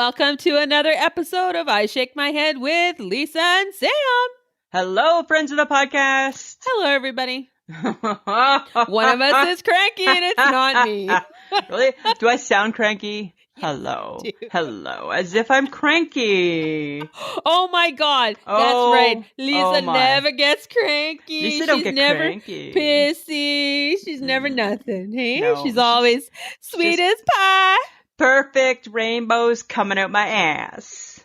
Welcome to another episode of I Shake My Head with Lisa and Sam. Hello, friends of the podcast. Hello, everybody. One of us is cranky and it's not me. Really? Do I sound cranky? Hello. you do. Hello. As if I'm cranky. Oh my God. That's Oh, right. Lisa oh my. never gets cranky. Lisa don't She's get never cranky. pissy. She's never nothing. Hey, No, she's she's always sweet as pie. Perfect rainbows coming out my ass.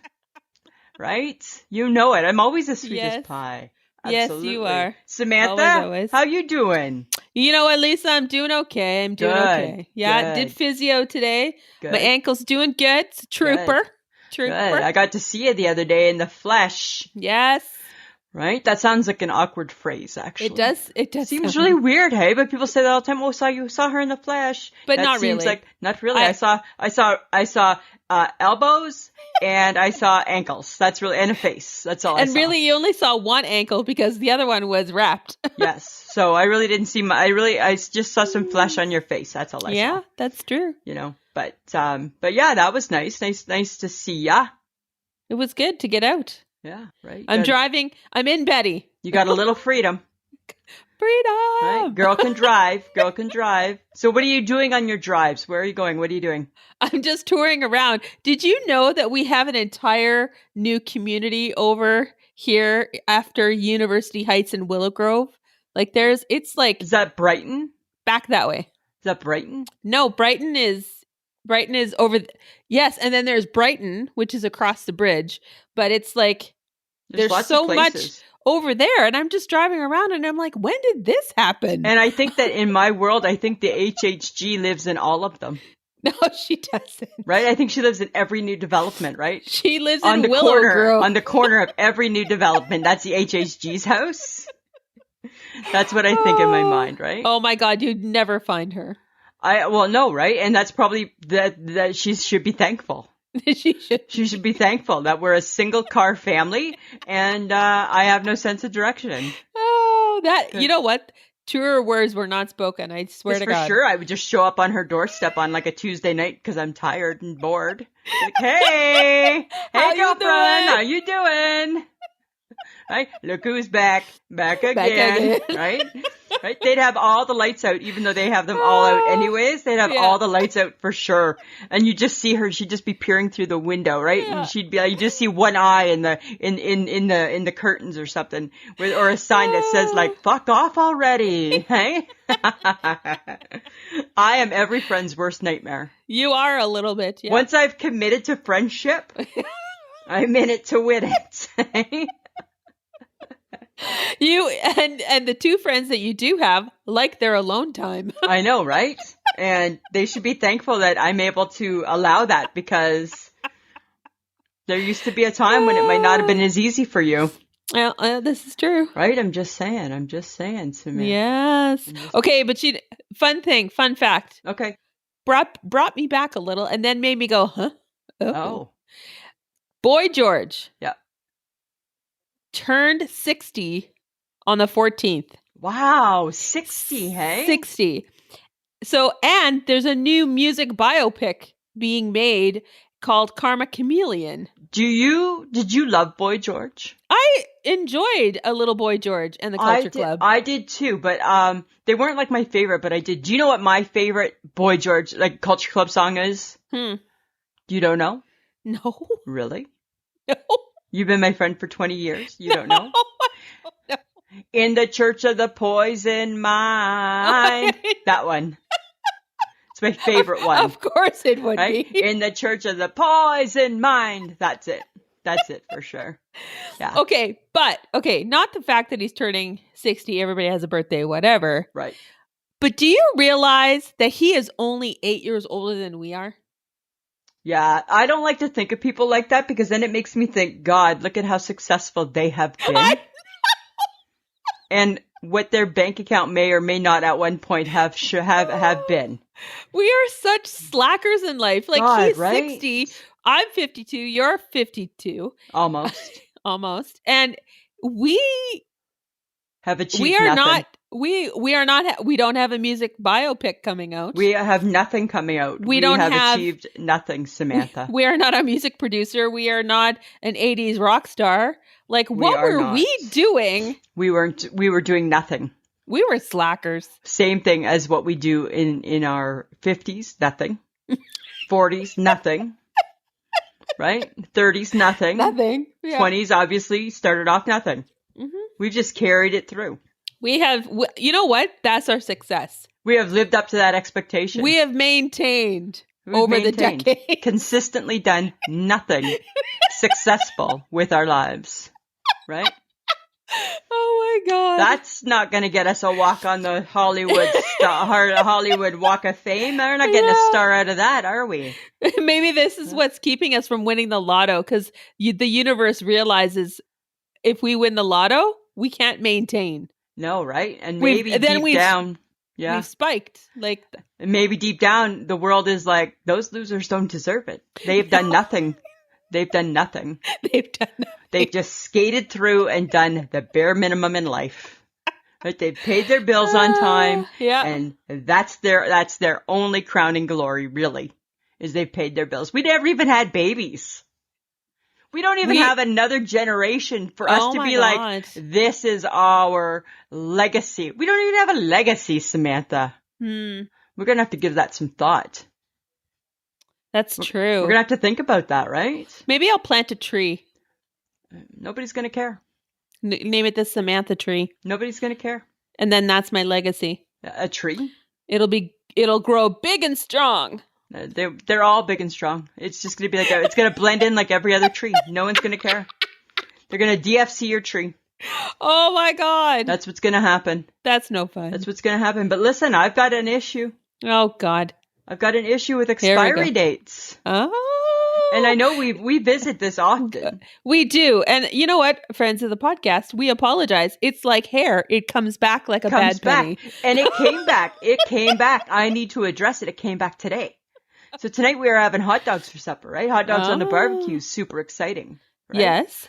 Right? You know it. I'm always as sweet Yes. as pie. Yes, Absolutely. you are. Samantha, Always. how you doing? You know what, Lisa? I'm doing okay. I'm doing Good, okay. Yeah, good. did physio today. Good. My ankle's doing good. It's a trooper. Good. I got to see you the other day in the flesh. Yes. Right? That sounds like an awkward phrase, actually. It does. Seems sound- really weird, hey? But people say that all the time. Oh, saw her in the flesh. But that not seems really. Like, not really. I- I saw elbows and I saw ankles. That's really, and a face. That's all I And saw. really, you only saw one ankle because the other one was wrapped. Yes. So I really didn't see I just saw some flesh on your face. That's all I saw. Yeah, that's true. You know, but yeah, that was nice. Nice to see ya. It was good to get out. Yeah, right. I'm Good. driving. I'm in Betty. You got a little freedom. Freedom. Right? Girl can drive. Girl can drive. So what are you doing on your drives? Where are you going? What are you doing? I'm just touring around. Did you know that we have an entire new community over here after University Heights and Willow Grove? Like it's like Is that Brighton? back that way. Is that Brighton? No, Brighton is over. Yes, and then there's Brighton, which is across the bridge. But it's like there's lots so of much places. over there, and I'm just driving around, and I'm like, when did this happen? And I think that in my world, I think the HHG lives in all of them. No, she doesn't. Right? I think she lives in every new development, right? She lives On in the Willow corner, Grove. on the corner of every new development. That's the HHG's house. That's what I think in my mind, right? Oh my God, you'd never find her. Well, no, right? And that's probably that she should be thankful. She should. She should be thankful that we're a single car family and I have no sense of direction. Oh, that Good. you know what? Truer words were not spoken. I swear Yes, to for God. sure, I would just show up on her doorstep on like a Tuesday night because I'm tired and bored. Like, hey, How you girlfriend, doing? how you doing? Right? Look who's back again. again. Right? Right? They'd have all the lights out, even though they have them all out anyways. They'd have Yeah. all the lights out for sure. And you just see her. She'd just be peering through the window, right? Yeah. And she'd be like, you just see one eye in the curtains or something, or a sign that says like "fuck off already." Hey. I am every friend's worst nightmare. You are a little bit. Yeah. Once I've committed to friendship, I'm in it to win it. You and the two friends that you do have like their alone time. I know, right? And they should be thankful that I'm able to allow that because there used to be a time when it might not have been as easy for you. Well, this is true. Right? I'm just saying, Samantha. Yes. Okay, but fun fact, Okay. brought me back a little and then made me go, huh? Oh. Boy George. Yeah. Turned 60 on the 14th. Wow. 60, hey? 60. So, and there's a new music biopic being made called Karma Chameleon. Did you love Boy George? I enjoyed a little Boy George and the Culture Club. I did too, but they weren't like my favorite, but I did. Do you know what my favorite Boy George like Culture Club song is? You don't know? No. Really? No. You've been my friend for 20 years. You don't know? No. In the Church of the Poison Mind. That one. It's my favorite one. Of course it would Right? be. In the Church of the Poison Mind. That's it. That's it for sure. Yeah. Okay, not the fact that he's turning 60, everybody has a birthday, whatever. Right. But do you realize that he is only 8 years older than we are? Yeah. I don't like to think of people like that because then it makes me think, God, look at how successful they have been. And what their bank account may or may not at one point have been. We are such slackers in life. Like God, he's right? 60, I'm 52, you're 52 Almost. almost. And we Have achieved we are nothing. not We are not. We don't have a music biopic coming out. We have nothing coming out. We don't have- achieved nothing, Samantha. We are not a music producer. We are not an 80s rock star. Like, We what are were not. we doing? We were doing nothing. We were slackers. Same thing as what we do in our 50s, nothing. 40s, nothing. Right? 30s, nothing. Nothing. Yeah. 20s, obviously, started off nothing. Mhm. We've just carried it through. We have, you know what? That's our success. We have lived up to that expectation. We have maintained We've over maintained, the decade. consistently done nothing successful with our lives. Right? Oh my God. That's not going to get us a walk on the Hollywood Hollywood Walk of Fame. We're not getting a star out of that, are we? Maybe this is what's keeping us from winning the lotto, because the universe realizes if we win the lotto, we can't maintain. No, right? And We've- maybe then deep we've- down, yeah, We've spiked. Like, and maybe deep down, the world is like, those losers don't deserve it. They've done nothing. They've done nothing. they've done that. They've just skated through and done the bare minimum in life. Right? They've paid their bills on time, Yeah. and that's their only crowning glory, really, is they've paid their bills. We never even had babies. We don't even have another generation for us Oh to my be God. like, this is our legacy. We don't even have a legacy, Samantha. We're going to have to give that some thought. That's true. We're going to have to think about that, right? Maybe I'll plant a tree. Nobody's going to care. Name it the Samantha tree. Nobody's going to care. And then that's my legacy. A tree? It'll grow big and strong. They're all big and strong. It's just going to be like, it's going to blend in like every other tree. No one's going to care. They're going to DFC your tree. Oh my God. That's what's going to happen. That's no fun. That's what's going to happen. But listen, I've got an issue. Oh God. I've got an issue with Here we expiry go. dates. Oh. And I know we visit this often. We do. And you know what, friends of the podcast, we apologize. It's like hair. It comes back like a Comes bad penny. back. And it came back. It came back. I need to address it. It came back today. So tonight we are having hot dogs for supper, right? Hot dogs on the Oh. barbecue. Super exciting. Right? Yes.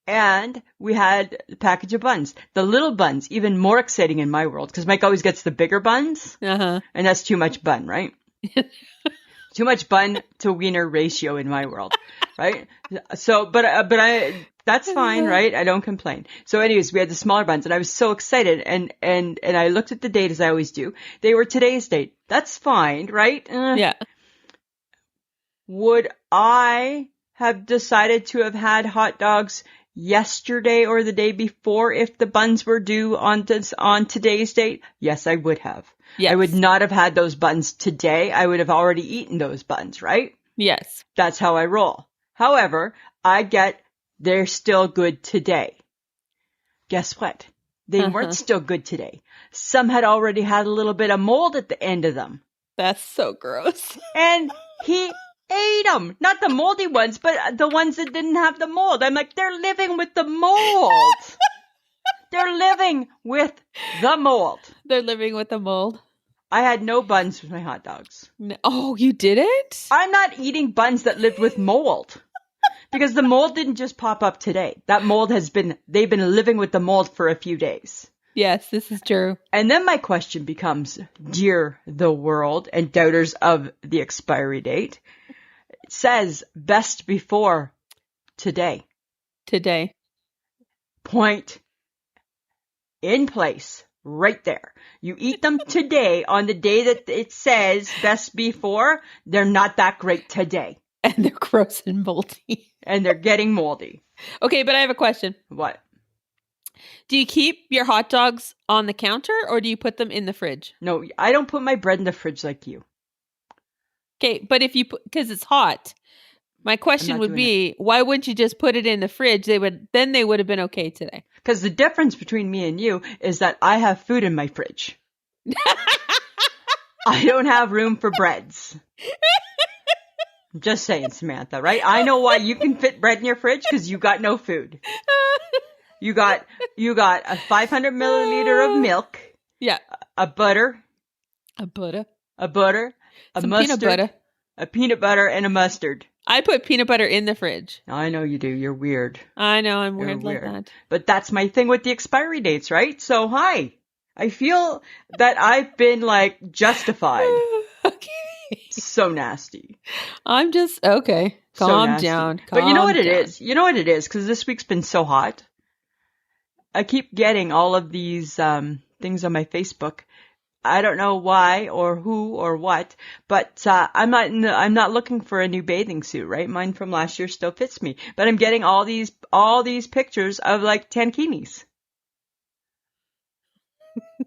And we had a package of buns. The little buns, even more exciting in my world, because Mike always gets the bigger buns, Uh-huh. and that's too much bun, right? Too much bun to wiener ratio in my world, right? So, but that's fine, right? I don't complain. So anyways, we had the smaller buns, and I was so excited, and I looked at the date as I always do. They were today's date. That's fine, right? Yeah. Would I have decided to have had hot dogs yesterday or the day before if the buns were due on today's date? Yes, I would have. Yes. I would not have had those buns today. I would have already eaten those buns, right? Yes. That's how I roll. However, they're still good today. Guess what? They weren't still good today. Some had already had a little bit of mold at the end of them. That's so gross. And he ate them. Not the moldy ones, but the ones that didn't have the mold. I'm like, they're living with the mold. They're living with the mold. They're living with the mold. I had no buns with my hot dogs. No. Oh, you didn't? I'm not eating buns that lived with mold. Because the mold didn't just pop up today. That mold they've been living with the mold for a few days. Yes, this is true. And then my question becomes, dear the world and doubters of the expiry date, it says best before today. Today. Point in place, right there. You eat them today on the day that it says best before, they're not that great today. And they're gross and moldy. And they're getting moldy. Okay, but I have a question. What? Do you keep your hot dogs on the counter or do you put them in the fridge? No, I don't put my bread in the fridge like you. Okay, but if you put, because it's hot, my question not would doing be, why wouldn't you just put it in the fridge? They would have been okay today. Because the difference between me and you is that I have food in my fridge. I don't have room for breads. I'm just saying, Samantha, right? I know why you can fit bread in your fridge because you got no food. You got a 500 milliliter of milk, Yeah. a butter, A butter. a Some mustard, peanut butter. a peanut butter, and a mustard. I put peanut butter in the fridge. I know you do. You're weird. I know, I'm You're weird like that. But that's my thing with the expiry dates, right? So, hi. I feel that I've been like justified. Okay. So nasty. I'm just okay. So Calm nasty. down. But you know what it down. is? You know what it is? Because this week's been so hot. I keep getting all of these things on my Facebook. I don't know why or who or what, but I'm not looking for a new bathing suit, right? Mine from last year still fits me, but I'm getting all these pictures of like tankinis.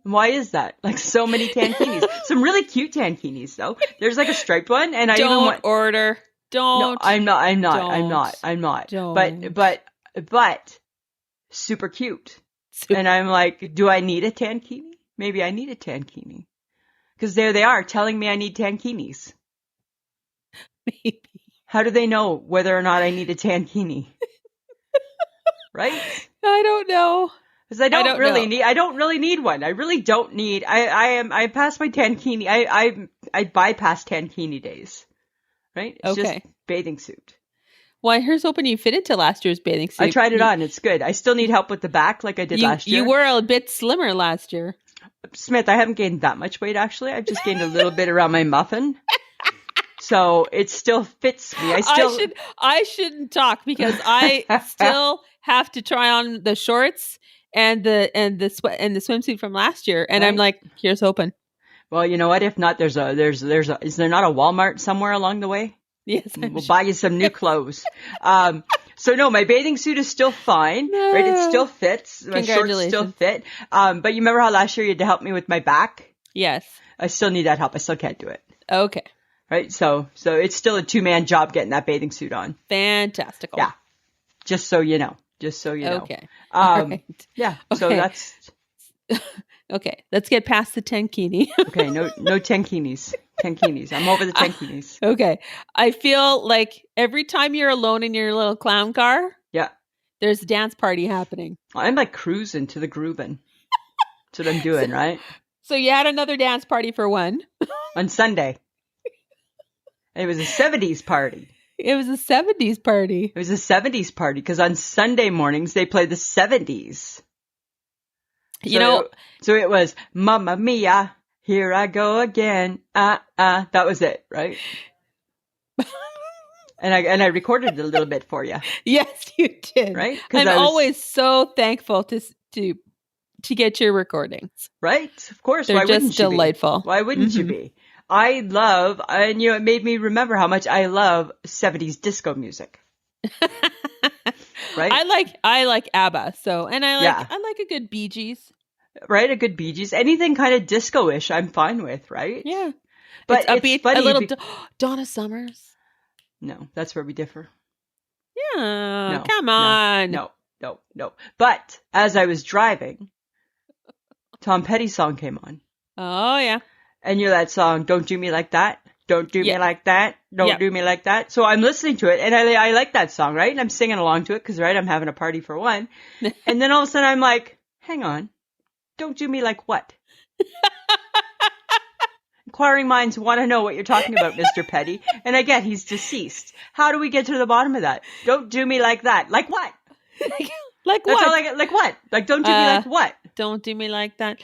Why is that? Like so many tankinis. Some really cute tankinis though. There's like a striped one, and I even want order. Don't. No, I'm not. Don't. But super cute. And I'm like, do I need a tankini? Maybe I need a tankini. Because there they are telling me I need tankinis. Maybe. How do they know whether or not I need a tankini? Right? I don't know. Because I don't really need one. I really don't need. I passed my tankini. I bypassed tankini days. Right? It's just bathing suit. Well, here's hoping you fit into last year's bathing suit. I tried it on. It's good. I still need help with the back like I did last year. You were a bit slimmer last year. Smith, I haven't gained that much weight, actually. I've just gained a little bit around my muffin. So it still fits me. I shouldn't talk because I still have to try on the shorts and the swimsuit from last year. And right. I'm like, here's hoping. Well, you know what? If not, is there not a Walmart somewhere along the way? Yes. We'll buy you some new clothes. So no, my bathing suit is still fine, right? It still fits. My shorts still fit. But you remember how last year you had to help me with my back? Yes. I still need that help. I still can't do it. Okay. Right. So it's still a 2-man job getting that bathing suit on. Fantastical. Yeah. Just so you know. Okay. Right. Yeah. Okay. So that's. Okay. Let's get past the tankini. Okay. No tankinis. Tankinis. I'm over the tankinis. Okay. I feel like every time you're alone in your little clown car, yeah, there's a dance party happening. I'm like cruising to the grooving. That's what I'm doing, right? So you had another dance party for one. On Sunday. It was a 70s party. It was a 70s party. It was a 70s party because on Sunday mornings they play the 70s. So it was Mamma Mia. Here I go again. That was it, right? and I recorded it a little bit for you. Yes, you did. Right? I'm always so thankful to get your recordings. Right? Of course. They're just delightful. Why wouldn't you be? I love, and it made me remember how much I love 70s disco music. Right? I like ABBA. So, and I like a good Bee Gees. Right, a good Bee Gees. Anything kind of disco-ish, I'm fine with, right? Yeah. But it's funny. A little Donna Summers. No, that's where we differ. Yeah, come on. No. But as I was driving, Tom Petty's song came on. Oh, yeah. And you know that song, Don't Do Me Like That? Don't do me like that. Don't do me like that. So I'm listening to it, and I like that song, right? And I'm singing along to it because, right, I'm having a party for one. And then all of a sudden I'm like, hang on. Don't do me like what? Inquiring minds want to know what you're talking about, Mr. Petty. And I get he's deceased. How do we get to the bottom of that? Don't do me like that. Like what? Like That's what? All I get. Like what? Like don't do me like what? Don't do me like that.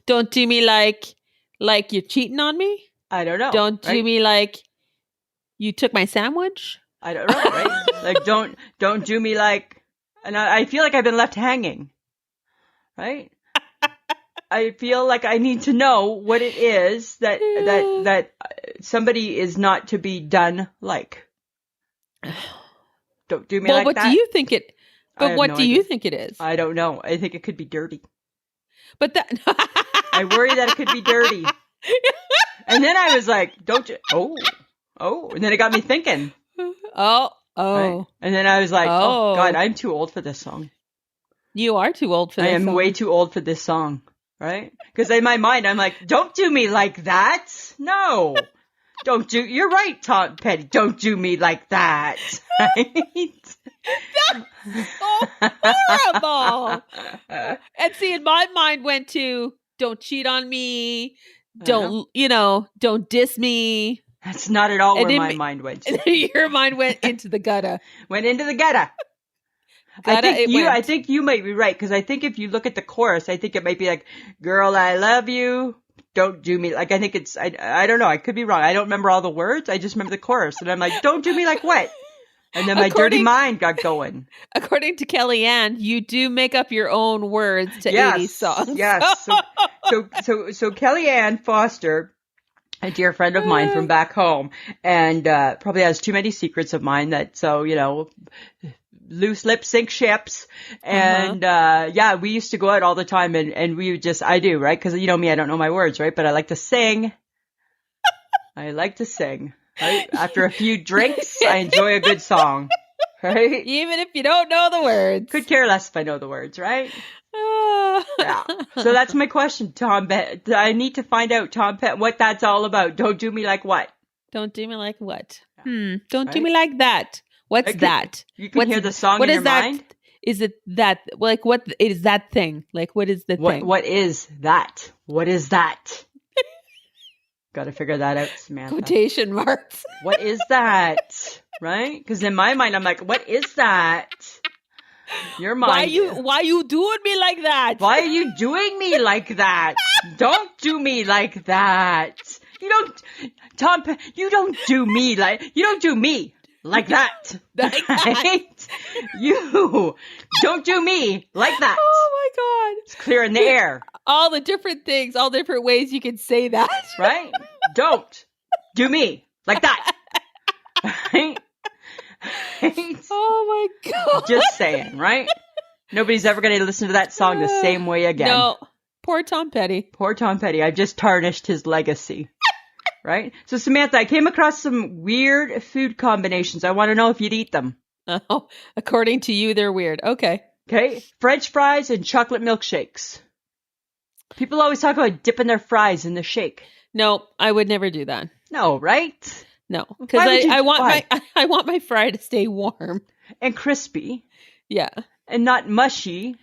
Don't do me like you're cheating on me? I don't know. Don't do me like you took my sandwich? I don't know, right? Like don't do me like, and I feel like I've been left hanging. Right? I feel like I need to know what it is that somebody is not to be done like. Don't do me like that. What do you think it? But what do you think it is? I don't know. I think it could be dirty. But that I worry that it could be dirty. And then I was like, "Don't you?" Oh, and then it got me thinking. Oh. Right? And then I was like, "Oh God, I'm too old for this song." You are too old for this song. I am way too old for this song, right? Because in my mind, I'm like, don't do me like that. No. You're right, Tom Petty. Don't do me like that. Right? That's so horrible. And see, in my mind went to, don't cheat on me. Don't diss me. That's not at all where my mind went to. Your mind went into the gutter. Went into the gutter. I think you might be right, because I think if you look at the chorus, I think it might be like, "Girl, I love you. Don't do me like." I think it's I don't know. I could be wrong. I don't remember all the words. I just remember the chorus, and I'm like, "Don't do me like what?" And then my dirty mind got going. According to Kellyanne, you do make up your own words to 80s songs. Yes. So Kellyanne Foster, a dear friend of mine from back home, and probably has too many secrets of mine that, so, loose lips sink ships. And we used to go out all the time, and we would just, I do, right? Because you know me, I don't know my words, right? But I like to sing. Right? After a few drinks, I enjoy a good song, right? Even if you don't know the words. Could care less if I know the words, right? Yeah. So that's my question, Tom Petty. I need to find out, Tom Petty, what that's all about. Don't do me like what? Don't do me like what? Don't do me like that. What's that? You can hear the song in your mind? Is it that, like, what is that thing? Like, what is the thing? What is that? What is that? Got to figure that out, Samantha. Quotation marks. What is that? Right? Because in my mind, I'm like, what is that? Your mind. Why you doing me like that? Why are you doing me like that? Don't do me like that. You don't do me like that. Right? You don't do me like that. Oh my God. It's clear in the air. All the different things, all different ways you can say that. Right? Don't do me like that. Right? Oh my God. Just saying, right? Nobody's ever going to listen to that song the same way again. No. Poor Tom Petty. Poor Tom Petty. I've just tarnished his legacy. Right? So Samantha, I came across some weird food combinations. I want to know if you'd eat them. Oh, according to you, they're weird. Okay. Okay. French fries and chocolate milkshakes. People always talk about dipping their fries in the shake. No, I would never do that. No, right? No, because I want my fry to stay warm and crispy. Yeah, and not mushy.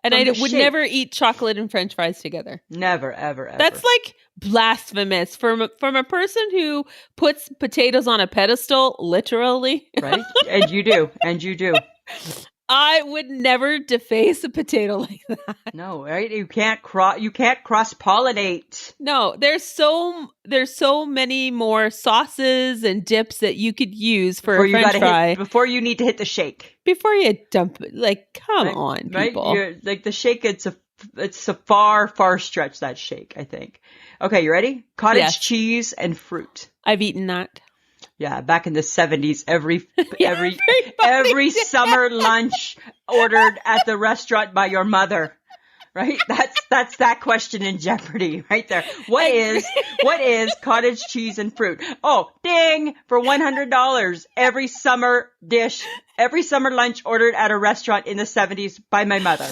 And I would never eat chocolate and French fries together. Never, ever, ever. That's like blasphemous from a person who puts potatoes on a pedestal, literally. Right, and you do. I would never deface a potato like that. No, right? You can't cross pollinate. No, there's so many more sauces and dips that you could use for a French fry before you need to hit the shake. Before you dump it, like, come on, people. Right? Like the shake, it's a far stretch, that shake, I think. Okay, you ready? Cottage cheese and fruit. I've eaten that. Yeah, back in the 70s, every summer lunch ordered at the restaurant by your mother. Right? That's that question in Jeopardy right there. What is cottage cheese and fruit? Oh, ding, for $100. Every summer lunch ordered at a restaurant in the 70s by my mother.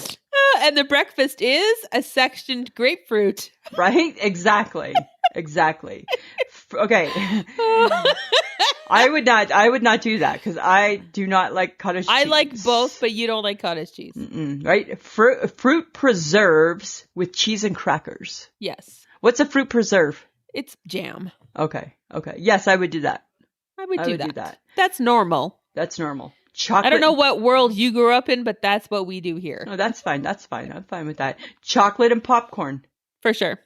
And the breakfast is a sectioned grapefruit. Right? Exactly. Okay. I would not do that because I do not like cottage cheese. I like both, but you don't like cottage cheese. Right? Fruit preserves with cheese and crackers. Yes. What's a fruit preserve? It's jam. Okay. Yes, I would do that. I would do that. That's normal. Chocolate. I don't know what world you grew up in, but that's what we do here. No, that's fine. I'm fine with that. Chocolate and popcorn. For sure.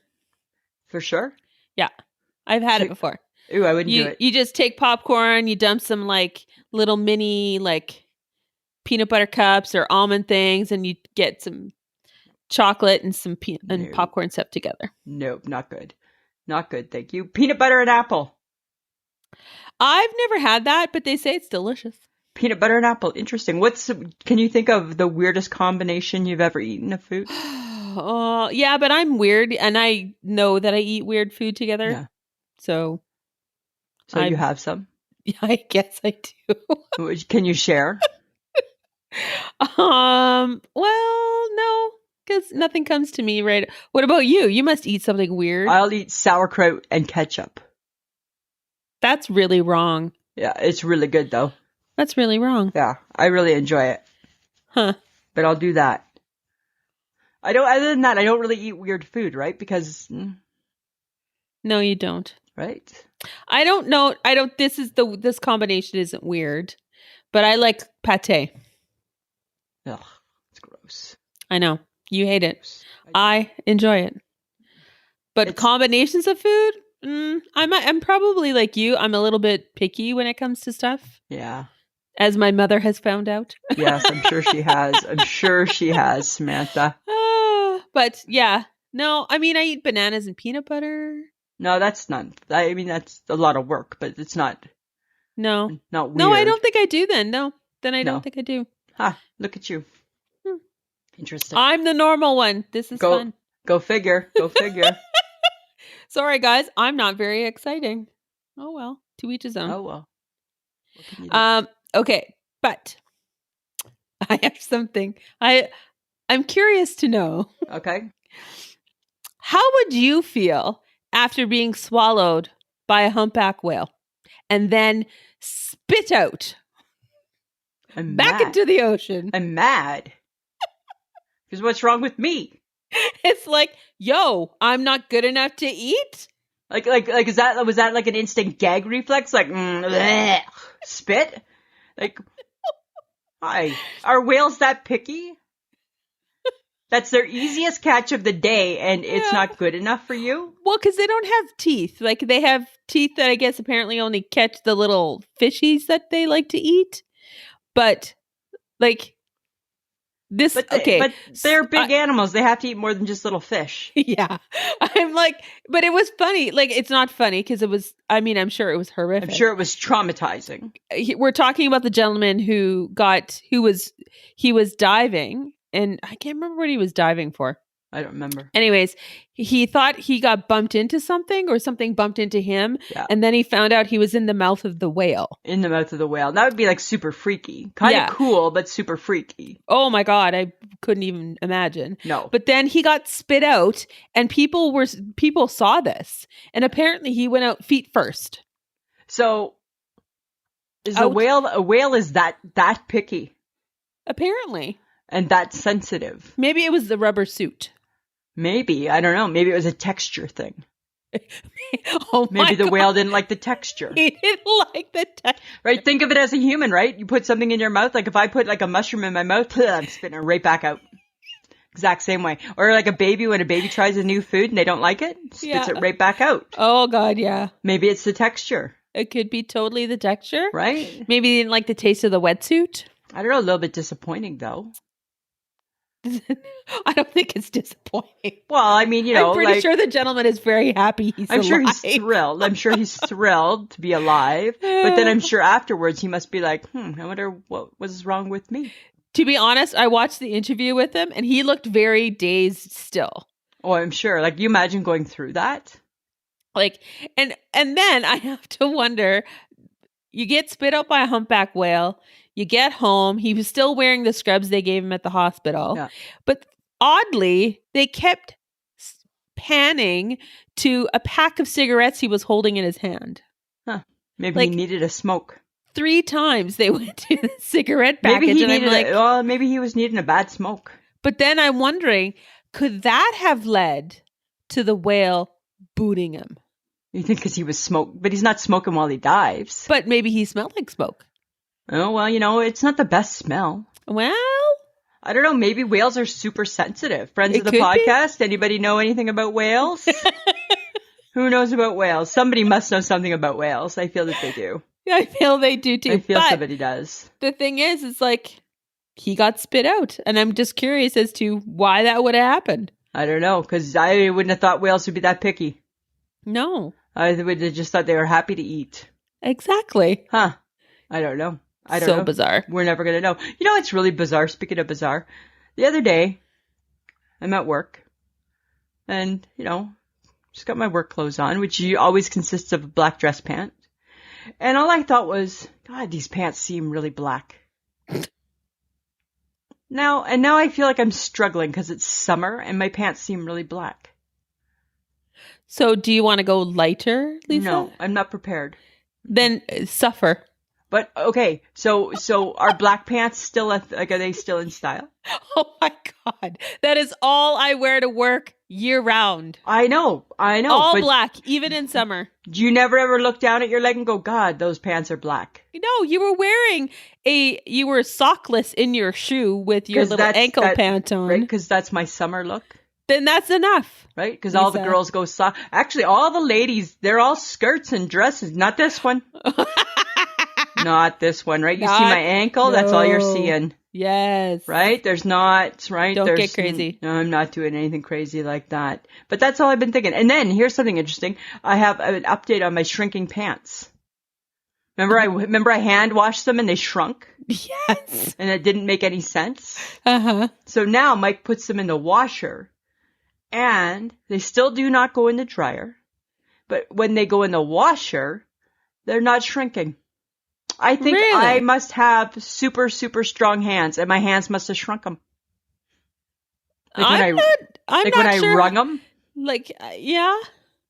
Yeah. I've had it before. Ooh, I wouldn't do it. You just take popcorn, you dump some like little mini like peanut butter cups or almond things, and you get some chocolate and some and popcorn stuff together. Nope, not good. Not good, thank you. Peanut butter and apple. I've never had that, but they say it's delicious. Peanut butter and apple, interesting. Can you think of the weirdest combination you've ever eaten of food? Yeah, but I'm weird, and I know that I eat weird food together. Yeah. So you have some? Yeah, I guess I do. Can you share? Well, no, because nothing comes to me right. What about you? You must eat something weird. I'll eat sauerkraut and ketchup. That's really wrong. Yeah, it's really good though. That's really wrong. Yeah, I really enjoy it. Huh. But I'll do that. Other than that, I don't really eat weird food, right? Because no, you don't. Right? I don't know. This combination isn't weird, but I like pate. Ugh, it's gross. I know. You hate it. Gross. I enjoy it. But It's- combinations of food, I'm probably like you. I'm a little bit picky when it comes to stuff, Yeah. as my mother has found out. Yes, I'm sure she has. I'm sure she has, Samantha. But yeah, no, I mean, I eat bananas and peanut butter. No, that's not. I mean, that's a lot of work, but it's not No, weird. no, I don't think I do then. No, then I No. don't think I do. Ha! Look at you. Hmm. Interesting. I'm the normal one. This is fun. Go figure. Go figure. Sorry, guys. I'm not very exciting. Oh, well. To each his own. Oh well. What can you do? Okay. But I have something. I'm curious to know. Okay. How would you feel after being swallowed by a humpback whale and then spit out I'm back mad. into the ocean? I'm mad. Because what's wrong with me? It's like, yo, I'm not good enough to eat? Like, was that like an instant gag reflex? Like, bleh, spit? Like, hi. Are whales that picky? That's their easiest catch of the day, and it's Yeah. not good enough for you? Well, because they don't have teeth. Like, they have teeth that I guess apparently only catch the little fishies that they like to eat. But, like, this, But okay. they're big animals. They have to eat more than just little fish. Yeah. I'm like, but it was funny. Like, it's not funny because it was, I mean, I'm sure it was horrific. I'm sure it was traumatizing. We're talking about the gentleman he was diving, and I can't remember what he was diving for. I don't remember. Anyways, he thought he got bumped into something or something bumped into him. Yeah. And then he found out he was in the mouth of the whale. In the mouth of the whale. That would be like super freaky. Kind of Yeah. cool, but super freaky. Oh my God. I couldn't even imagine. No. But then he got spit out and people saw this. And apparently he went out feet first. So is Out. a whale is that picky Apparently. and that sensitive? Maybe it was the rubber suit. Maybe. I don't know. Maybe it was a texture thing. Oh my Maybe the God. whale didn't like the texture. He didn't like the texture. Right? Think of it as a human, right? You put something in your mouth. Like if I put like a mushroom in my mouth, I'm spitting it right back out. Exact same way. Or like a baby, when a baby tries a new food and they don't like it, spits Yeah. it right back out. Oh God, yeah. Maybe it's the texture, It could be totally the texture. right? Maybe he didn't like the taste of the wetsuit. I don't know, a little bit disappointing though. I don't think it's disappointing. Well, I mean, you know, I'm pretty like, sure the gentleman is very happy he's I'm alive. sure he's thrilled. I'm sure he's thrilled to be alive. But then I'm sure afterwards he must be like, I wonder what was wrong with me. To be honest, I watched the interview with him and he looked very dazed still. Oh, I'm sure. Like, you imagine going through that? Like, and then I have to wonder, you get spit out by a humpback whale, you get home, he was still wearing the scrubs they gave him at the hospital. Yeah. But oddly, they kept panning to a pack of cigarettes he was holding in his hand. Maybe Like- he needed a smoke. 3 times they went to the cigarette package, Maybe he and I'm needed like, well, maybe he was needing a bad smoke. but then I'm wondering, could that have led to the whale booting him? You think because he was but he's not smoking while he dives. But maybe he smelled like smoke. Oh, well, you know, it's not the best smell. Well, I don't know. Maybe whales are super sensitive. Friends It of the could be. podcast, anybody know anything about whales? Who knows about whales? Somebody must know something about whales. I feel that they do. I feel they do too. I feel but somebody does. the thing is, it's like he got spit out, and I'm just curious as to why that would have happened. I don't know, because I wouldn't have thought whales would be that picky. No, I would have just thought they were happy to eat. exactly. Huh. I don't know. I don't So know. bizarre. We're never going to know. You know, it's really bizarre. Speaking of bizarre, the other day, I'm at work and, you know, just got my work clothes on, which always consists of a black dress pant. And all I thought was, God, these pants seem really black. Now I feel like I'm struggling because it's summer and my pants seem really black. So, do you want to go lighter, Lisa? No, I'm not prepared. Then suffer. But okay, so are black pants still are they still in style? Oh my God. That is all I wear to work year round. I know. All but black, even in summer. do you never ever look down at your leg and go, God, those pants are black? No, you were wearing you were sockless in your shoe with your 'Cause little ankle that- pant on. Right? Because that's my summer look. Then that's enough. Right? Because all the Lisa. girls go sock. Actually, all the ladies, they're all skirts and dresses. Not this one. Not this one, right? You see my ankle? That's all you're No. seeing. Yes. Right? There's not, right? Don't There's get crazy. No, I'm not doing anything crazy like that. But that's all I've been thinking. And then here's something interesting. I have an update on my shrinking pants. Remember I hand washed them and they shrunk? Yes. And it didn't make any sense. Uh-huh. So now Mike puts them in the washer and they still do not go in the dryer. But when they go in the washer, they're not shrinking. I think Really? I must have super, super strong hands and my hands must have shrunk them. I'm when not I sure. wrung them, Like, yeah.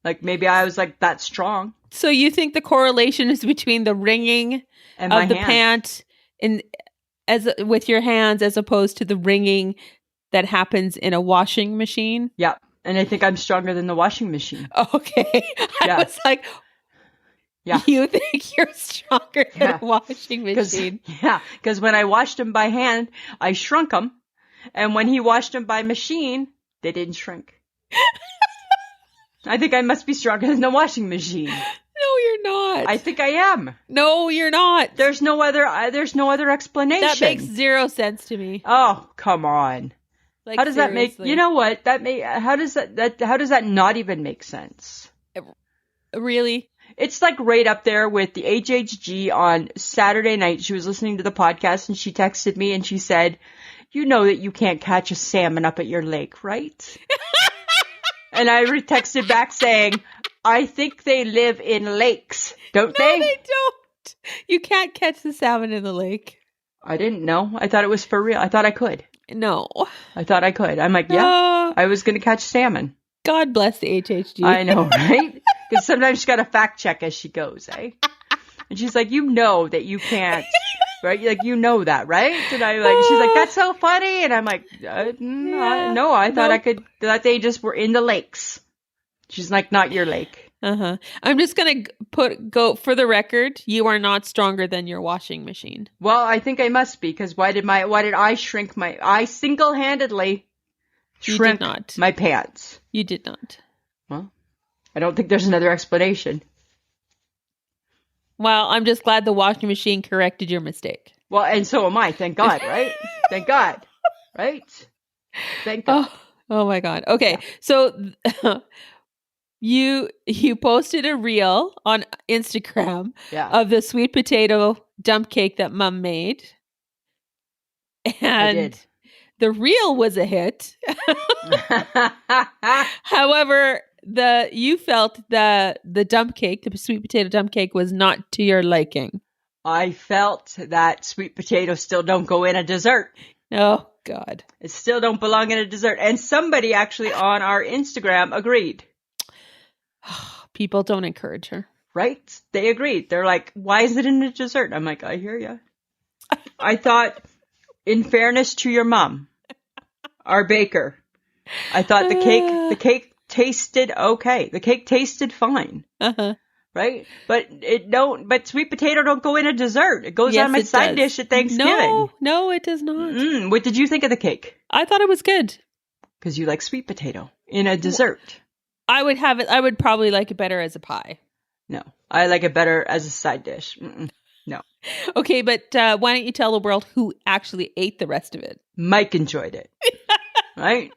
like maybe I was like that strong So you think the correlation is between the wringing and my of the hands. pant with your hands as opposed to the wringing that happens in a washing machine? Yeah. And I think I'm stronger than the washing machine. Okay. I Yeah. was like, Yeah. you think you're stronger than Yeah. a washing machine? Because when I washed them by hand, I shrunk them. And when he washed them by machine, they didn't shrink. I think I must be stronger than the washing machine. No, you're not. I think I am. No, you're not. There's no other explanation. That makes zero sense to me. Oh, come on. Like, How does that make, seriously. you know what? How does that not even make sense? Really? It's like right up there with the HHG on Saturday night. She was listening to the podcast and she texted me and she said, you know that you can't catch a salmon up at your lake, right? And I texted back saying, I think they live in lakes, don't No, they? they don't. You can't catch the salmon in the lake. I didn't know. I thought it was for real. I thought I could. No. I'm like, yeah, I was going to catch salmon. God bless the HHG. I know, right? Because sometimes she's got to fact check as she goes, eh? And she's like, you know that you can't, right? Like, you know that, right? And she's like, that's so funny. And I'm like, no, I thought I could, that they just were in the lakes. She's like, not your lake. Uh-huh. I'm just going to go for the record. You are not stronger than your washing machine. Well, I think I must be, because why did I shrink I single-handedly shrink not. my pants. You did not. Well, I don't think there's another explanation. Well, I'm just glad the washing machine corrected your mistake. Well, and so am I. Thank God, right? Thank God, right? Thank God. Oh my God. Okay. So you posted a reel on Instagram Yeah, of the sweet potato dump cake that Mom made. I And did. the reel was a hit. However, you felt the dump cake, the sweet potato dump cake, was not to your liking. I felt that sweet potatoes still don't go in a dessert. Oh God. It still don't belong in a dessert. And somebody actually on our Instagram agreed, People don't encourage her. right? They agreed. They're like, why is it in a dessert? I'm like, I hear you. I thought, in fairness to your mom, our baker, I thought the cake tasted okay. The cake tasted fine. Uh-huh. Right? But sweet potato don't go in a dessert. It goes Yes, on my it side does. dish at Thanksgiving. No, it does not. What did you think of the cake? I thought it was good. Because you like sweet potato in a dessert. I would probably like it better as a pie. No, I like it better as a side dish. No, Okay, but why don't you tell the world who actually ate the rest of it? Mike enjoyed it. Right?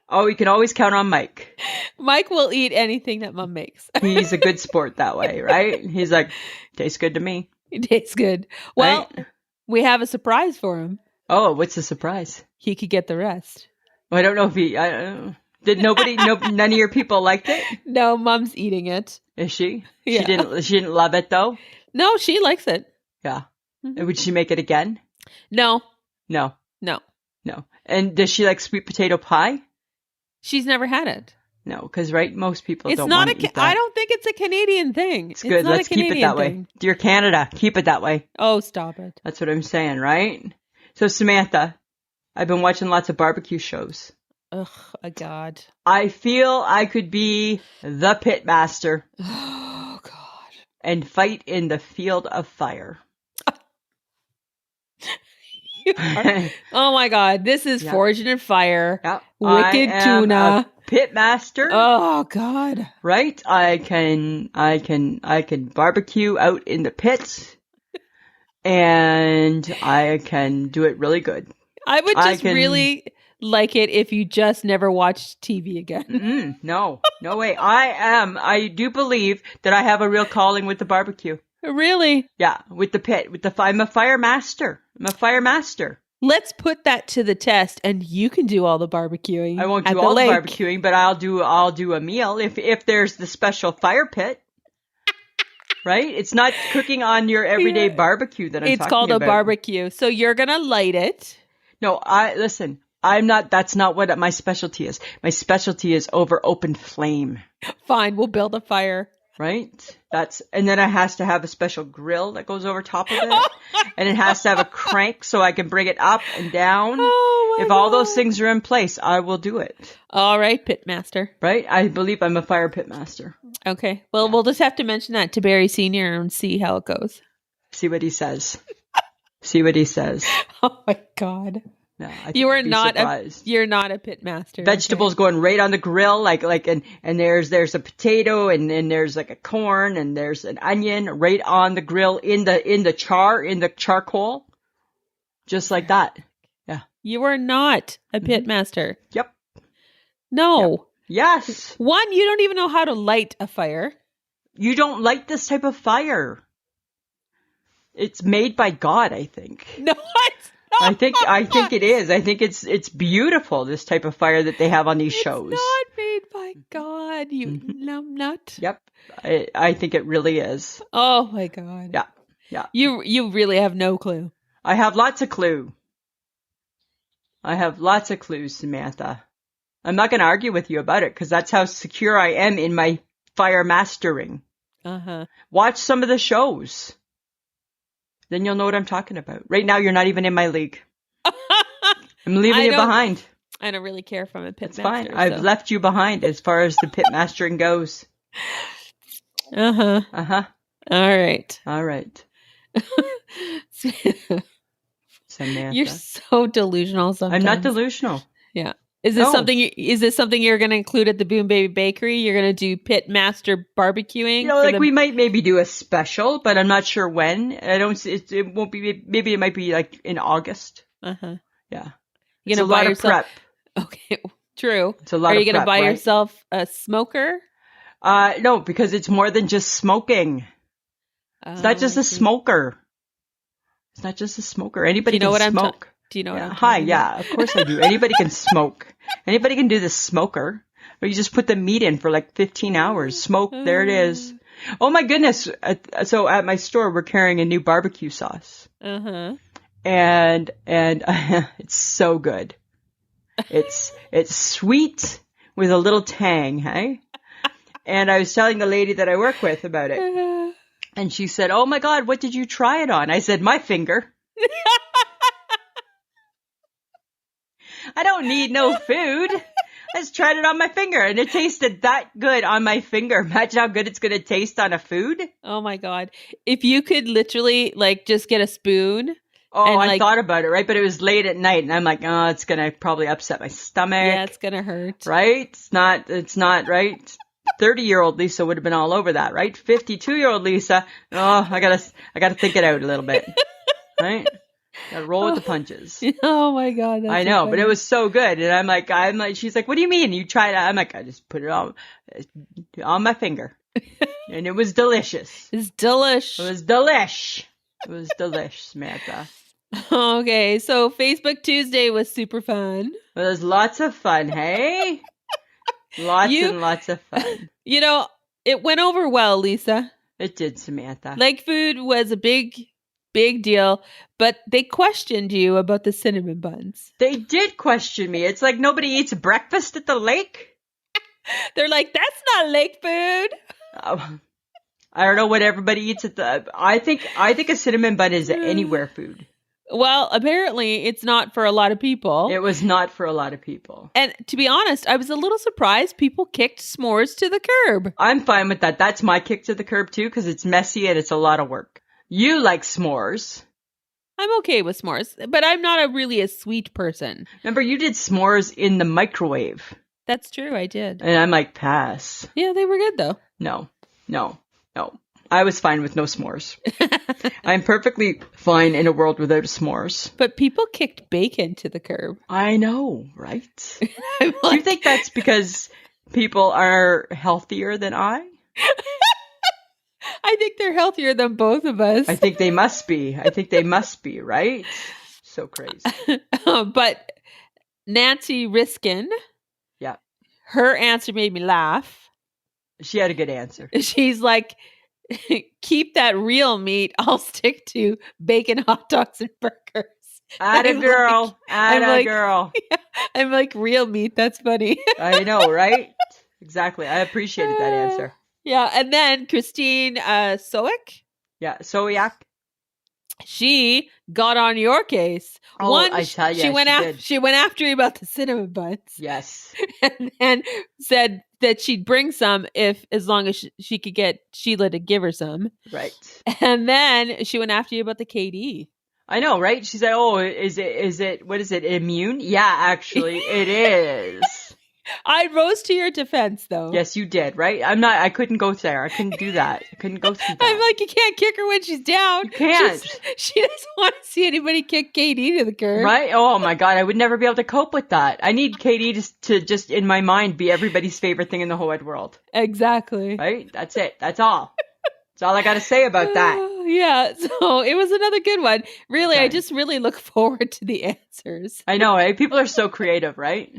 Oh, you can always count on Mike. Mike will eat anything that Mom makes. He's a good sport that way, right? He's like, tastes good to me. It tastes good. Well, Right? we have a surprise for him. Oh, what's the surprise? He could get the rest. Well, I don't know if did none of your people liked it? No, Mom's eating it. Is she? Yeah. She didn't love it though? No, she likes it. Yeah. Mhm. Would she make it again? No. No. No. And does she like sweet potato pie? She's never had it. No, because right, most people It's don't not want to eat that. I don't think it's a Canadian thing. It's good. not a Let's keep it Canadian that way. thing. Dear Canada, keep it that way. Oh, stop it. That's what I'm saying, right? So Samantha, I've been watching lots of barbecue shows. Ugh, a god. I feel I could be the pit master Oh god. and fight in the field of fire. Oh my god, this is Yeah. Forged in Fire. Yeah, Wicked I am tuna. a pit master. Oh god. Right? I can barbecue out in the pits, and I can do it really good. I would just really like it if you just never watched TV again. No way. I do believe that I have a real calling with the barbecue. Really? Yeah, with the pit, I'm a fire master. I'm a fire master. Let's put that to the test, and you can do all the barbecuing. I won't at do all the lake. barbecuing, but I'll do a meal if there's the special fire pit. Right? It's not cooking on your everyday barbecue that I'm talking about. It's called a barbecue. So you're going to light it. No, listen, that's not what my specialty is. My specialty is over open flame. Fine, we'll build a fire. Right? And then it has to have a special grill that goes over top of it. And it has to have a crank so I can bring it up and down. Oh my If all those things are in place, I will do it. All right, pitmaster. Right? I believe I'm a fire pitmaster. Okay. Well, we'll just have to mention that to Barry Sr. and see how it goes. See what he says. See what he says. Oh my God. No, you're not a pitmaster. Vegetables going right on the grill, and there's a potato and there's like a corn and there's an onion right on the grill in the charcoal, just like that. Yeah. You are not a pitmaster. Yep. No. Yep. Yes. One, you don't even know how to light a fire. You don't light this type of fire. It's made by God, I think. No, it's I think it is. I think it's beautiful, this type of fire that they have on these shows. It's not made by God, you numbnut. Yep. I think it really is. Oh my God. Yeah. Yeah. You really have no clue. I have lots of clues, Samantha. I'm not going to argue with you about it because that's how secure I am in my fire mastering. Uh-huh. Watch some of the shows. Then you'll know what I'm talking about. Right now, you're not even in my league. I'm leaving you behind. I don't really care if I'm a pitmaster. It's fine. I've left you behind as far as the pitmastering goes. Uh-huh. Uh-huh. All right. All right. Samantha. You're so delusional sometimes. I'm not delusional. Yeah. Is this something you're going to include at the Boom Baby Bakery? You're going to do pitmaster barbecuing? We might maybe do a special, but I'm not sure when. It won't be, maybe it might be like in August. Uh-huh. Yeah. You're going to buy yourself prep. Okay. True. It's a lot Are of you going to buy right? yourself a smoker? No, because it's more than just smoking. It's not just a smoker. It's not just a smoker. Anybody can smoke. Do you know what I'm Hi, talking yeah, of course I do. Anybody can smoke. Anybody can do the smoker. Or you just put the meat in for like 15 hours. Smoke, there it is. Oh my goodness. So at my store, we're carrying a new barbecue sauce. Uh-huh. And it's so good. It's sweet with a little tang, hey? And I was telling the lady that I work with about it. And she said, "Oh my God, what did you try it on?" I said, "My finger." I don't need no food. I just tried it on my finger and it tasted that good on my finger. Imagine how good it's going to taste on a food. Oh my God. If you could literally just get a spoon. Oh, I thought about it, right? But it was late at night and I'm like, oh, it's going to probably upset my stomach. Yeah, it's going to hurt. Right? It's not, right? 30-year-old Lisa would have been all over that, right? 52-year-old Lisa, oh, I gotta think it out a little bit. Right? Gotta roll with the punches. Oh my God. I know, but it was so good. And I'm like, she's like, "What do you mean? You tried it?" I'm like, "I just put it on my finger." And it was delicious. It's delish. It was delish. It was delish, Samantha. Okay, so Facebook Tuesday was super fun. It was lots of fun, hey? And lots of fun. It went over well, Lisa. It did, Samantha. Lake food was a big deal, but they questioned you about the cinnamon buns. They did question me. It's like nobody eats breakfast at the lake. They're like, that's not lake food. I don't know what everybody eats at the. I think a cinnamon bun is anywhere food. Well, apparently it's not for a lot of people. It was not for a lot of people. And to be honest, I was a little surprised people kicked s'mores to the curb. I'm fine with that. That's my kick to the curb too, because it's messy and it's a lot of work. You like s'mores. I'm okay with s'mores, but I'm not really a sweet person. Remember, you did s'mores in the microwave. That's true, I did. And I'm like, pass. Yeah, they were good though. No. I was fine with no s'mores. I'm perfectly fine in a world without s'mores. But people kicked bacon to the curb. I know, right? I'm Do you think that's because people are healthier than I? I think they're healthier than both of us. I think they must be. Right? So crazy. But Nancy Riskin, Yeah. her answer made me laugh. She had a good answer. She's like, keep that real meat. I'll stick to bacon, hot dogs, and burgers. Atta girl. like- Girl. I'm like, real meat. That's funny. I know, right? Exactly. I appreciated that answer. Yeah. And then Christine Soick, Yeah. Soyak. she got on your case. Oh, I tell ya, she went she after did. she went after you about the cinnamon buns. Yes. and said that she'd bring some as long as she could get Sheila to give her some. Right. And then she went after you about the KD. I know, right? She's like, oh, is it, what is it, immune? Yeah, actually, it is. I rose to your defense, though. Yes, you did, right? I couldn't go there. I couldn't do that. I couldn't go through that. I'm like, you can't kick her when she's down. You can't. She doesn't want to see anybody kick KD to the curb. Right? Oh my God, I would never be able to cope with that. I need Katie to just, in my mind, be everybody's favorite thing in the whole wide world. Exactly. Right? That's it. That's all. That's all I got to say about that. Yeah, so it was another good one. Really, Okay. I just really look forward to the answers. I know, right? People are so creative, right?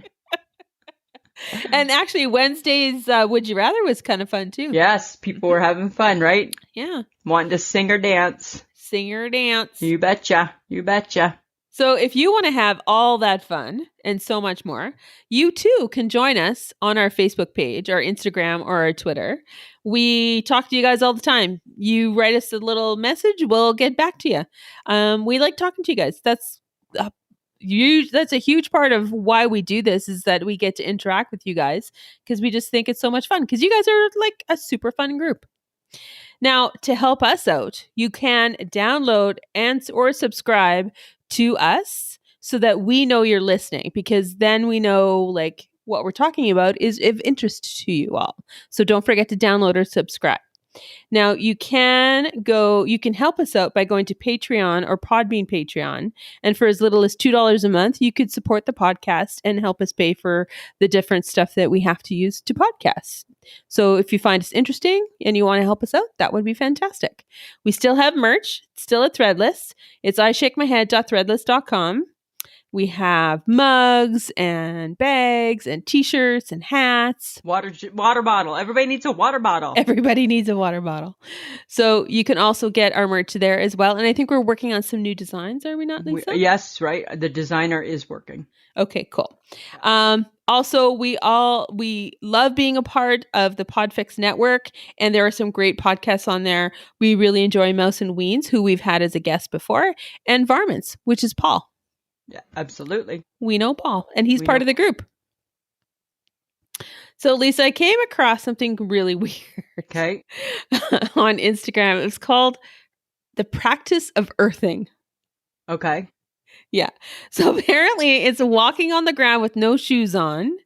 And actually, Wednesday's Would You Rather was kind of fun, too. Yes, people were having fun, right? Yeah. Wanting to sing or dance. Sing or dance. You betcha. You betcha. So if you want to have all that fun and so much more, you too can join us on our Facebook page, our Instagram, or our Twitter. We talk to you guys all the time. You write us a little message, we'll get back to you. We like talking to you guys. That's a huge part of why we do this, is that we get to interact with you guys, because we just think it's so much fun, because you guys are like a super fun group. Now, to help us out, you can download or subscribe to us so that we know you're listening, because then we know like what we're talking about is of interest to you all. So don't forget to download or subscribe. Now you can help us out by going to Patreon or Podbean Patreon. And for as little as $2 a month, you could support the podcast and help us pay for the different stuff that we have to use to podcast. So if you find us interesting and you want to help us out, that would be fantastic. We still have merch, still at Threadless. It's ishakemyhead.threadless.com. We have mugs and bags and t-shirts and hats. Water bottle. Everybody needs a water bottle. Everybody needs a water bottle. So you can also get our merch there as well. And I think we're working on some new designs. Are we not, Lisa? Yes, right. The designer is working. Okay, cool. Also, we love being a part of the Podfix network, and there are some great podcasts on there. We really enjoy Mouse and Weens, who we've had as a guest before, and Varmints, which is Paul. Yeah, absolutely. We know Paul, and he's part of the group. So, Lisa, I came across something really weird. Okay. On Instagram. It was called The Practice of Earthing. Okay. Yeah. So apparently it's walking on the ground with no shoes on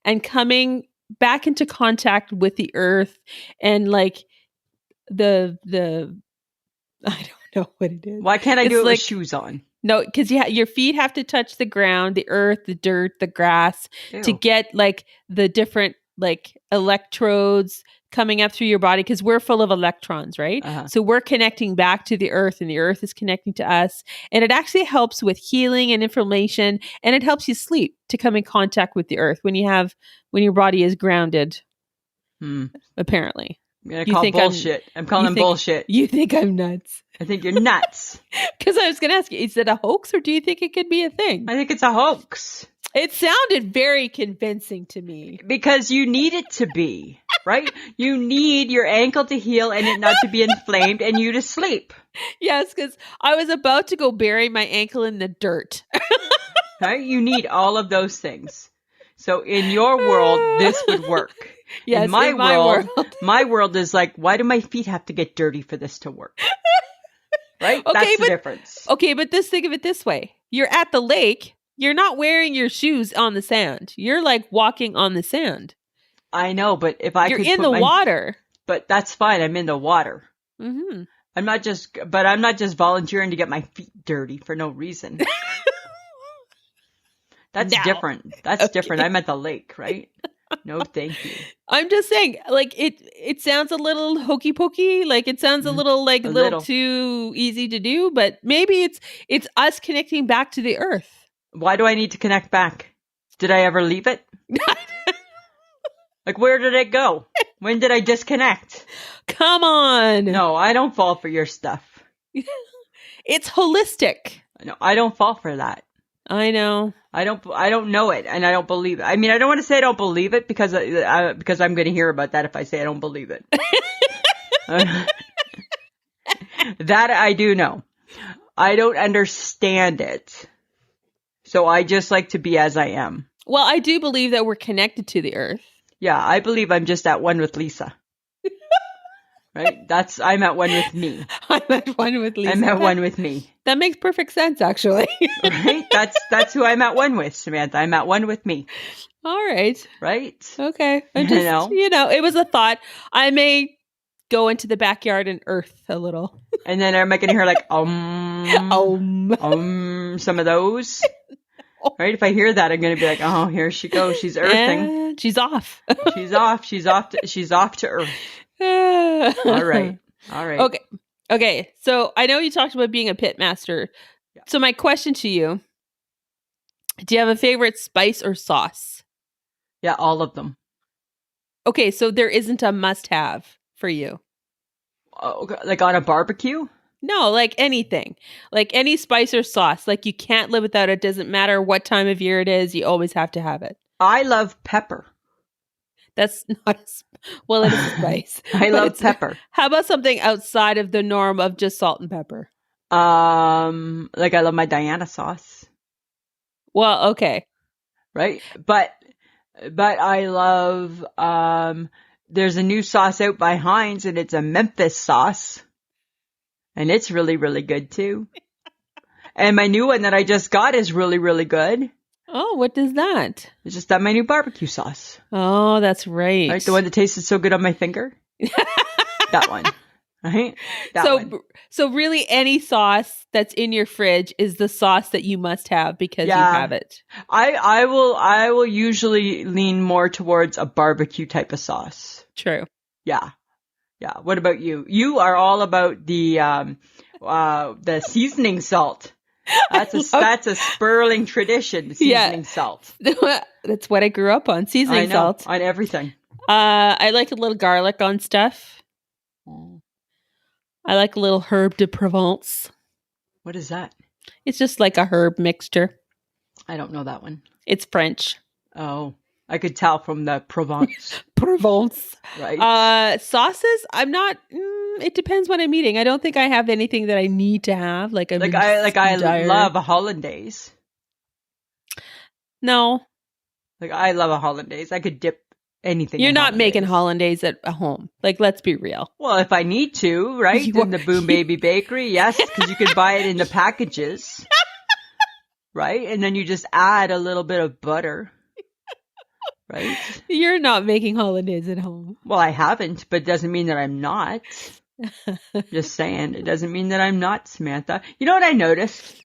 and coming back into contact with the earth, and like the I don't know what it is. Why can't I It's do it like- with shoes on? No, because your feet have to touch the ground, the earth, the dirt, the grass to Ew. get like the different like electrodes coming up through your body, because we're full of electrons, right? Uh-huh. So we're connecting back to the earth, and the earth is connecting to us. And it actually helps with healing and inflammation, and it helps you sleep to come in contact with the earth when your body is grounded, apparently. I'm going to You call think bullshit. I'm calling them bullshit. You think I'm nuts? I think you're nuts. Because I was going to ask you, is it a hoax, or do you think it could be a thing? I think it's a hoax. It sounded very convincing to me. Because you need it to be. right? You need your ankle to heal and it not to be inflamed and you to sleep. Yes, because I was about to go bury my ankle in the dirt. Right? You need all of those things. So in your world, this would work. Yes, in my world. My world is like, why do my feet have to get dirty for this to work? Right? Okay, That's the difference. Okay, but think of it this way. You're at the lake. You're not wearing your shoes on the sand. You're like walking on the sand. I know, but if I You're could in put the my, water. But that's fine. I'm in the water. Mm-hmm. I'm not just volunteering to get my feet dirty for no reason. That's different. That's different. I'm at the lake, right? No, thank you. I'm just saying, like it sounds a little hokey pokey, like it sounds a little too easy to do, but maybe it's us connecting back to the earth. Why do I need to connect back? Did I ever leave it? Like, where did it go? When did I disconnect? Come on. No, I don't fall for your stuff. It's holistic. No, I don't fall for that. I know. I don't know it, and I don't believe it. I mean, I don't want to say I don't believe it because I'm going to hear about that if I say I don't believe it. That I do know. I don't understand it. So I just like to be as I am. Well, I do believe that we're connected to the earth. Yeah, I believe I'm just at one with Lisa. Right? I'm at one with me. I'm at one with Lisa. I'm at one with me. That makes perfect sense, actually. Right? That's who I'm at one with, Samantha. I'm at one with me. All right. Right? Okay. I'm just, it was a thought. I may go into the backyard and earth a little. And then am I going to hear like, some of those? Right? If I hear that, I'm going to be like, oh, here she goes. She's earthing. And she's off. She's off. She's off to earth. All right. Okay. So I know you talked about being a pit master. Yeah. So my question to you, do you have a favorite spice or sauce? Yeah, all of them. Okay. So there isn't a must-have for you. Like on a barbecue? No, like anything. Like any spice or sauce. Like you can't live without it. Doesn't matter what time of year it is. You always have to have it. I love pepper. That's not it is a spice. I love pepper. How about something outside of the norm of just salt and pepper? Like I love my Diana sauce. Well, okay. Right? But I love there's a new sauce out by Heinz and it's a Memphis sauce. And it's really, really good too. And my new one that I just got is really, really good. Oh, what is that? It's just my new barbecue sauce. Oh, that's right. Right, the one that tasted so good on my finger. That one. Right? So really any sauce that's in your fridge is the sauce that you must have because you have it. I will usually lean more towards a barbecue type of sauce. True. Yeah. Yeah. What about you? You are all about the seasoning salt. That's a Sperling tradition, seasoning salt. That's what I grew up on, seasoning salt. On everything. I like a little garlic on stuff. I like a little herb de Provence. What is that? It's just like a herb mixture. I don't know that one. It's French. Oh, I could tell from the Provence. Provence. Right. Sauces, I'm not... it depends what I'm eating. I don't think I have anything that I need to have. I love a hollandaise. No. I love a hollandaise. I could dip anything. You're not making hollandaise at home. Let's be real. Well, if I need to, right? In the Boom Baby Bakery, yes, because you could buy it in the packages. Right? And then you just add a little bit of butter. Right? You're not making hollandaise at home. Well, I haven't, but it doesn't mean that I'm not. Just saying. It doesn't mean that I'm not, Samantha. You know what I noticed?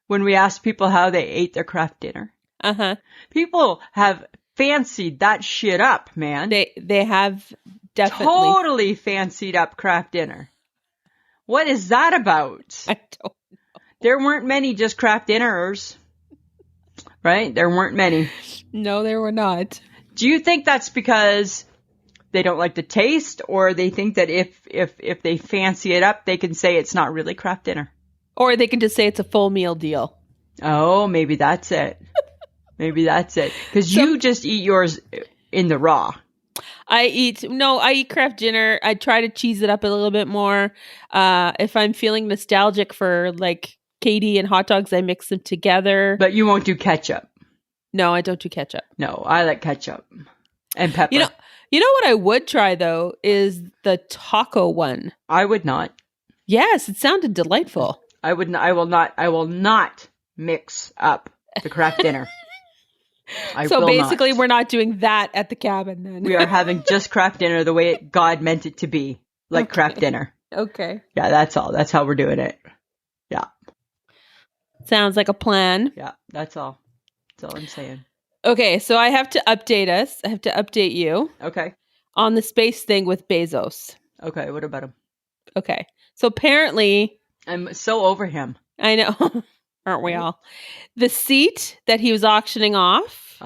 When we asked people how they ate their craft dinner? Uh-huh. People have fancied that shit up, man. They have definitely. Totally fancied up craft dinner. What is that about? I don't know. There weren't many just craft dinners. Right? There weren't many. No, there were not. Do you think that's because they don't like the taste, or they think that if they fancy it up, they can say it's not really craft dinner? Or they can just say it's a full meal deal. Oh, maybe that's it. Maybe that's it. Because you just eat yours in the raw. I eat Kraft dinner. I try to cheese it up a little bit more. If I'm feeling nostalgic for like Katie and hot dogs, I mix them together. But you won't do ketchup. No, I don't do ketchup. No, I like ketchup and pepper. You know what I would try though is the taco one. I would not. Yes, it sounded delightful. I will not mix up the Kraft dinner. So basically, we're not doing that at the cabin then. We are having just Kraft dinner the way God meant it to be, like Kraft dinner. Okay. Yeah, that's all. That's how we're doing it. Yeah. Sounds like a plan. Yeah, that's all. That's all I'm saying. Okay, so I have to update us. I have to update you. Okay. On the space thing with Bezos. Okay, what about him? Okay. So apparently... I'm so over him. I know. Aren't we all? The seat that he was auctioning off,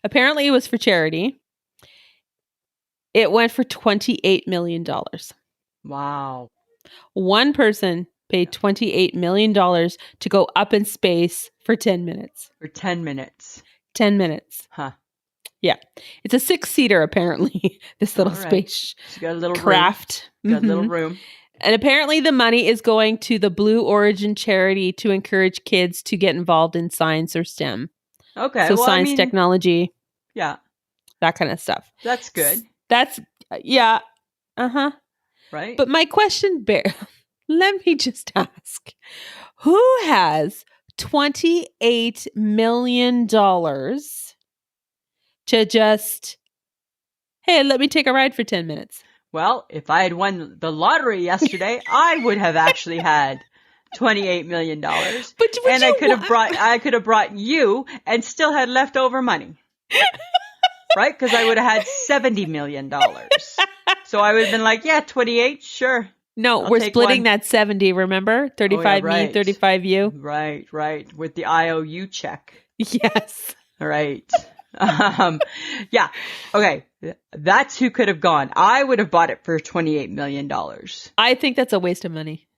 apparently it was for charity. It went for $28 million. Wow. One person paid $28 million to go up in space for 10 minutes. For 10 minutes. 10 minutes. Huh. Yeah. It's a 6-seater, apparently, this little space She's got a little craft. Room. Got a little room. And apparently the money is going to the Blue Origin charity to encourage kids to get involved in science or STEM. Okay. So science, technology. Yeah. That kind of stuff. That's good. That's, yeah. Uh-huh. Right. But my question, let me just ask. Who has $28 million to just, hey, let me take a ride for 10 minutes? Well, if I had won the lottery yesterday, I would have actually had $28 million. And I could have brought you and still had leftover money. Right? Because I would have had $70 million. So I would have been like, yeah, 28, sure. No, we're splitting that 70, remember? 35 me, 35 you. Right. With the IOU check. Yes. All right. Yeah. Okay. That's who could have gone. I would have bought it for $28 million. I think that's a waste of money.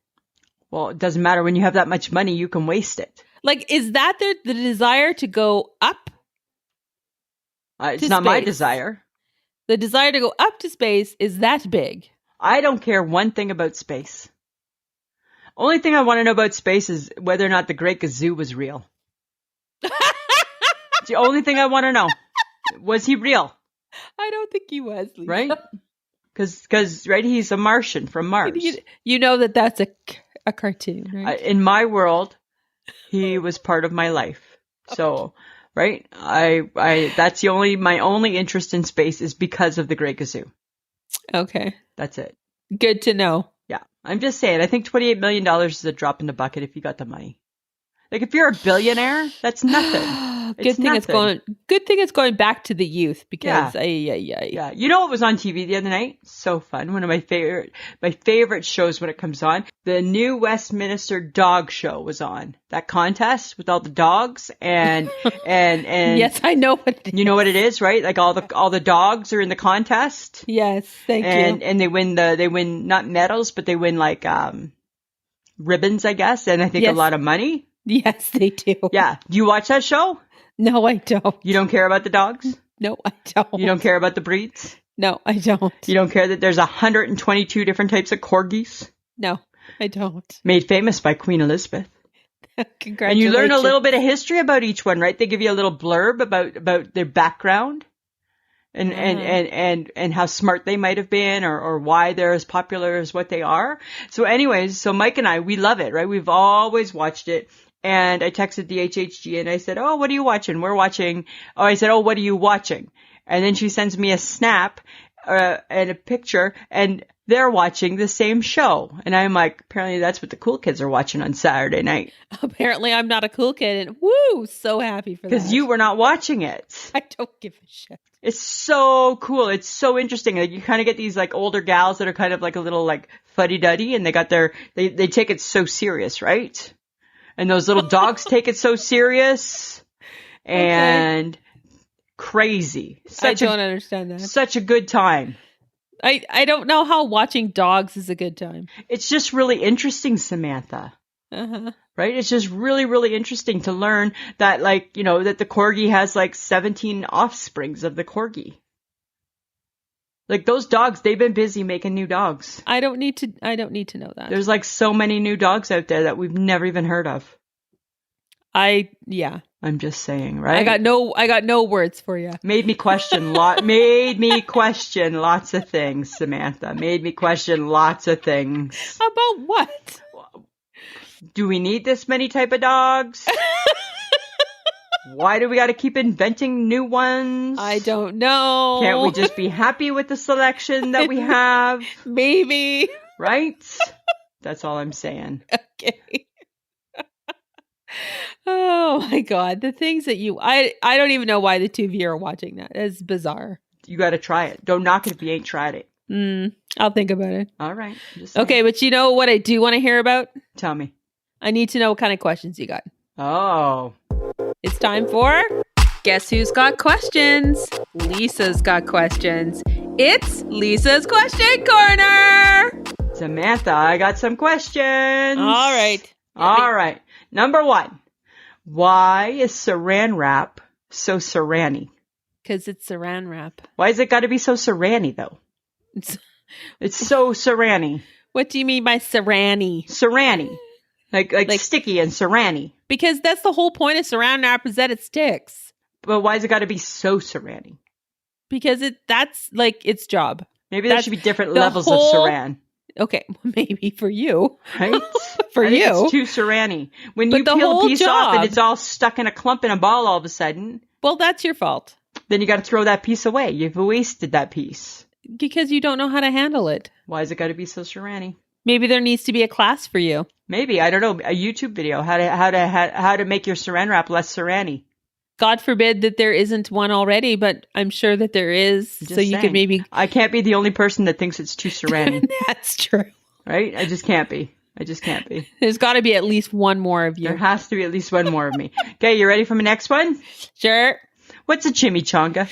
Well, it doesn't matter. When you have that much money, you can waste it. Like, is that the desire to go up? It's not my desire. The desire to go up to space is that big. I don't care one thing about space. Only thing I want to know about space is whether or not the Great Gazoo was real. It's the only thing I want to know. Was he real? I don't think he was, Lisa. Right? Because right, he's a Martian from Mars. You know that's a cartoon, right? In my world, he was part of my life. So, right? That's my only interest in space is because of the Great Gazoo. Okay. That's it. Good to know. Yeah. I'm just saying, I think $28 million is a drop in the bucket if you got the money. Like, if you're a billionaire, that's nothing. Good thing it's going back to the youth because yeah. You know what was on TV the other night? So fun. One of my favorite shows when it comes on. The new Westminster Dog Show was on. That contest with all the dogs and yes, I know what it is. You know what it is, right? Like all the dogs are in the contest. Yes, thank you. And they win not medals, but they win like ribbons, I guess, and I think a lot of money. Yes, they do. Yeah. Do you watch that show? No, I don't. You don't care about the dogs? No, I don't. You don't care about the breeds? No, I don't. You don't care that there's 122 different types of corgis? No, I don't. Made famous by Queen Elizabeth. Congratulations. And you learn a little bit of history about each one, right? They give you a little blurb about their background and how smart they might have been or why they're as popular as what they are. So anyways, Mike and I, we love it, right? We've always watched it. And I texted the HHG and I said, oh, what are you watching? We're watching. Oh, I said, oh, what are you watching? And then she sends me a snap and a picture and they're watching the same show. And I'm like, apparently that's what the cool kids are watching on Saturday night. Apparently I'm not a cool kid. And woo, so happy for that. Because you were not watching it. I don't give a shit. It's so cool. It's so interesting. Like you kind of get these like older gals that are kind of like a little like fuddy-duddy and they take it so serious, right? And those little dogs take it so serious and crazy. I don't understand that. Such a good time. I don't know how watching dogs is a good time. It's just really interesting, Samantha. Uh-huh. Right? It's just really, really interesting to learn that that the corgi has like 17 offsprings of the corgi. Like those dogs, they've been busy making new dogs. I don't need to know that. There's like so many new dogs out there that we've never even heard of. Yeah. I'm just saying, right? I got no words for you. Made me question lots of things, Samantha. Made me question lots of things. About what? Do we need this many type of dogs? Why do we got to keep inventing new ones? I don't know. Can't we just be happy with the selection that we have? Maybe. Right? That's all I'm saying. Okay. Oh my God. The things that I don't even know why the two of you are watching that. It's bizarre. You got to try it. Don't knock it if you ain't tried it. I'll think about it. All right. Okay, but you know what I do want to hear about? Tell me. I need to know what kind of questions you got. Oh. It's time for Guess Who's Got Questions? Lisa's got questions. It's Lisa's Question Corner. Samantha, I got some questions. All right. All right. Number 1. Why is saran wrap so saran-y? Because it's saran wrap. Why has it got to be so saran-y, though? It's so saran-y. What do you mean by saran-y? Saran-y. Like sticky and saran-y. Because that's the whole point of saran wrap is that it sticks. But why has it got to be so saran-y? Because that's like its job. Maybe there should be different levels of saran. Okay, maybe for you. Right? For you. It's too saran-y. When you peel a piece off and it's all stuck in a clump in a ball all of a sudden. Well, that's your fault. Then you got to throw that piece away. You've wasted that piece. Because you don't know how to handle it. Why has it got to be so saran-y? Maybe there needs to be a class for you. Maybe, I don't know, a YouTube video how to make your saran wrap less saran-y. God forbid that there isn't one already, but I'm sure that there is. Just so you saying. could maybe. I can't be the only person that thinks it's too saran-y. That's true. Right? I just can't be. There's got to be at least one more of you. There has to be at least one more of me. Okay, you ready for my next one? Sure. What's a chimichanga?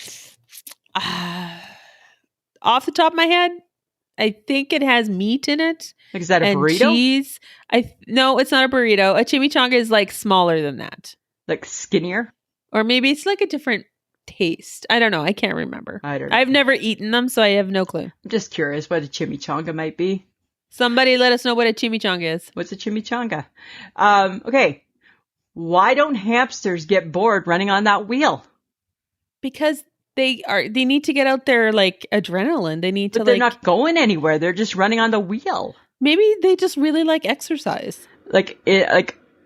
Off the top of my head, I think it has meat in it. Like, is that a and burrito? Cheese. No, it's not a burrito. A chimichanga is like smaller than that. Like skinnier? Or maybe it's like a different taste. I don't know. I can't remember. I don't know. I've never eaten them, so I have no clue. I'm just curious what a chimichanga might be. Somebody let us know what a chimichanga is. What's a chimichanga? Okay. Why don't hamsters get bored running on that wheel? Because they need to get out their like adrenaline. They need to But they're not going anywhere. They're just running on the wheel. Maybe they just really like exercise. Like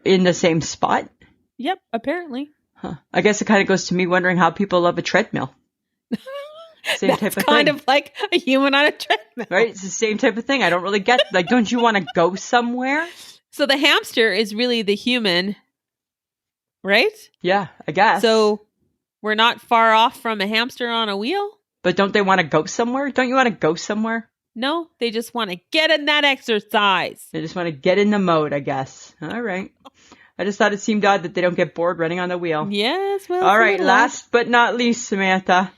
in the same spot? Yep, apparently. Huh. I guess it kind of goes to me wondering how people love a treadmill. Same type of thing. Kind of like a human on a treadmill. Right? It's the same type of thing. I don't really get, like, don't you want to go somewhere? So the hamster is really the human, right? Yeah, I guess. So we're not far off from a hamster on a wheel? But don't they want to go somewhere? Don't you want to go somewhere? No, they just want to get in that exercise. They just want to get in the mode, I guess. All right. I just thought it seemed odd that they don't get bored running on the wheel. Yes, well. All right, last but not least, Samantha.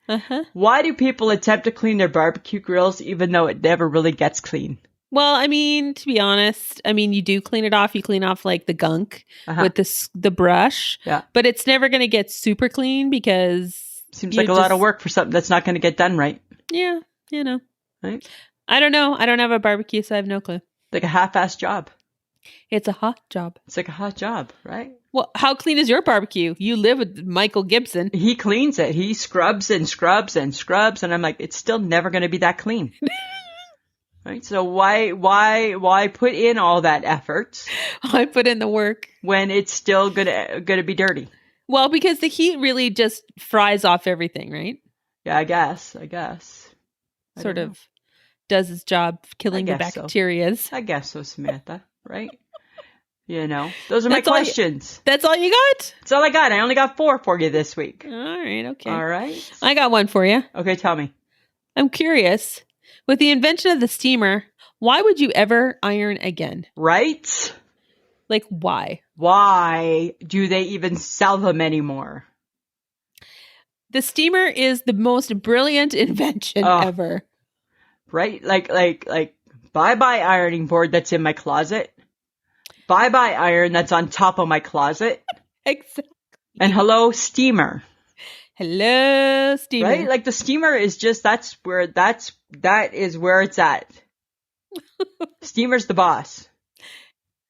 Uh-huh. Why do people attempt to clean their barbecue grills even though it never really gets clean? Well, I mean, to be honest, you do clean it off. You clean off like the gunk with the brush. Yeah. But it's never going to get super clean because... Seems like a lot of work for something that's not going to get done right. Yeah, you know. Right? I don't know. I don't have a barbecue, so I have no clue. Like a half-assed job. It's a hot job. It's like a hot job, right? Well, how clean is your barbecue? You live with Michael Gibson. He cleans it. He scrubs and scrubs and scrubs, and I'm like, it's still never going to be that clean. Right? So why put in all that effort? I put in the work when it's still gonna be dirty. Well, because the heat really just fries off everything, right? Yeah, I guess. Sort of does its job killing the bacteria. So. I guess so, Samantha. Right? You know, those are my questions. That's all you got? That's all I got. I only got 4 for you this week. All right. Okay. All right. I got one for you. Okay, tell me. I'm curious. With the invention of the steamer, why would you ever iron again? Right? Like, why? Why do they even sell them anymore? The steamer is the most brilliant invention ever. Right? Like, bye-bye ironing board that's in my closet. Bye-bye iron that's on top of my closet. Exactly. And hello, steamer. Hello, steamer. Right? Like the steamer is just, that is where it's at. Steamer's the boss.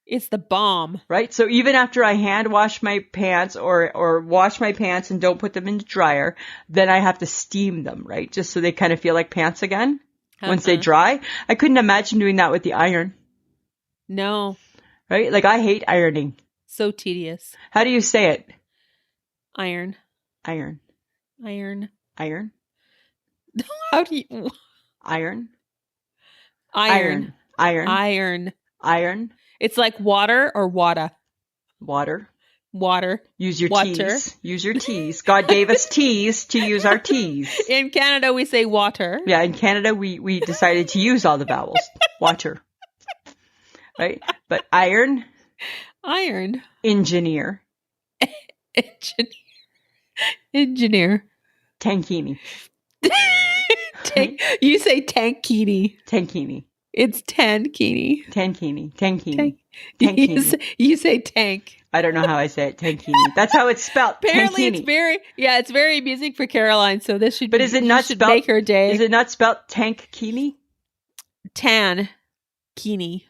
It's the bomb. Right? So even after I hand wash my pants or wash my pants and don't put them in the dryer, then I have to steam them, right? Just so they kind of feel like pants again once they dry. I couldn't imagine doing that with the iron. No. Right? Like I hate ironing. So tedious. How do you say it? Iron. Iron. Iron. Iron. How do you? Iron. Iron. Iron. Iron. Iron. It's like water or wada. Water. Water. Use your Water. T's. Use your T's. God gave us T's to use our T's. In Canada, we say water. Yeah, in Canada, we decided to use all the vowels. Water. Right? But iron. Iron. Engineer. Engineer. Tankini. You say tankini. Tankini. It's tankini. Tankini. Tankini. Tank. Tankini. You say tank. I don't know how I say it. Tankini. That's how it's spelled. Apparently, Tankini. it's very amusing for Caroline. So this should. But is it not spelled? Make her day. Is it not spelled tankini? Tankini.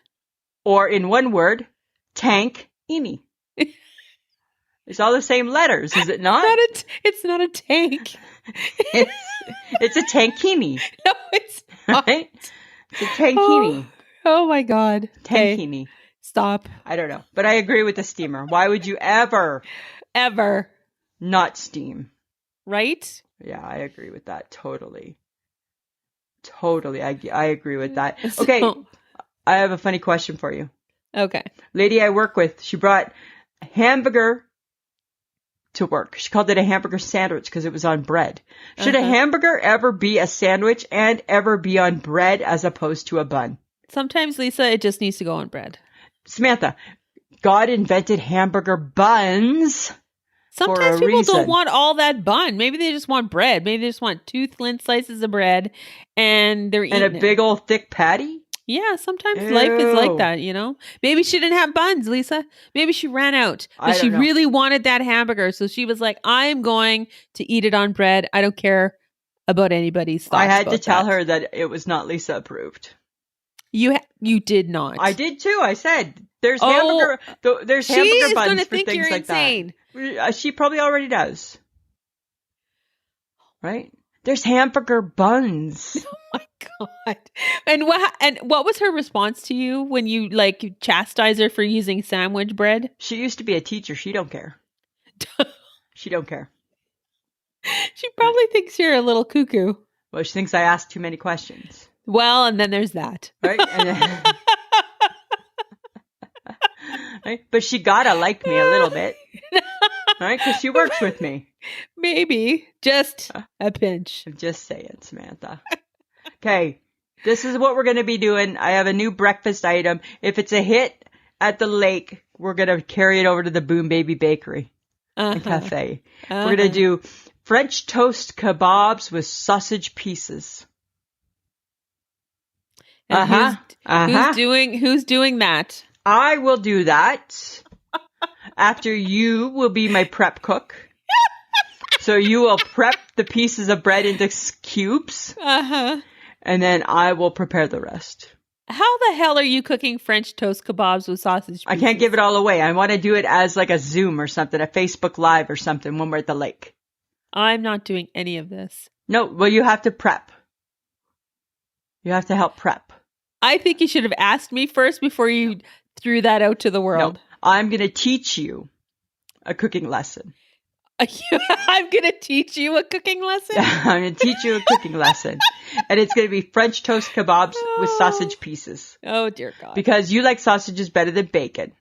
Or in one word, tankini. It's all the same letters, is it not? It's not a tank. It's a tankini. No, it's not. Right? It's a tankini. Oh my God. Tankini. Okay. Stop. I don't know. But I agree with the steamer. Why would you ever not steam? Right? Yeah, I agree with that. Totally. I agree with that. Okay. I have a funny question for you. Okay. Lady I work with, she brought a hamburger to work. She called it a hamburger sandwich because it was on bread. Should a hamburger ever be a sandwich and ever be on bread as opposed to a bun? Sometimes, Lisa, it just needs to go on bread. Samantha, God invented hamburger buns. Sometimes people don't want all that bun. Maybe they just want bread. Maybe they just want 2 thin slices of bread and they're eating and a big old thick patty? Yeah, sometimes life is like that, you know? Maybe she didn't have buns, Lisa. Maybe she ran out. But she really wanted that hamburger. So she was like, I'm going to eat it on bread. I don't care about anybody's thoughts. I had to tell her that it was not Lisa approved. You did not. I did too. I said, there's hamburger buns for things like that. She is going to think you're insane. She probably already does. Right? There's hamburger buns. Oh my God. And what was her response to you when you chastise her for using sandwich bread? She used to be a teacher. She don't care. She don't care. She probably thinks you're a little cuckoo. Well, she thinks I ask too many questions. Well, and then there's that. Right? Right? But she gotta like me a little bit. Right? Because she works with me. Maybe. Just a pinch. I'm just saying, Samantha. Okay. This is what we're going to be doing. I have a new breakfast item. If it's a hit at the lake, we're going to carry it over to the Boom Baby Bakery and Cafe. We're going to do French toast kebabs with sausage pieces. Who's doing that? I will do that. After you will be my prep cook. So you will prep the pieces of bread into cubes. And then I will prepare the rest. How the hell are you cooking French toast kebabs with sausage pieces? I can't give it all away. I want to do it as like a Zoom or something, a Facebook Live or something when we're at the lake. I'm not doing any of this. No, well, you have to prep. You have to help prep. I think you should have asked me first before you threw that out to the world. No, I'm going to teach you a cooking lesson. I'm going to teach you a cooking lesson? I'm going to teach you a cooking lesson. And it's going to be French toast kebabs with sausage pieces. Oh, dear God. Because you like sausages better than bacon.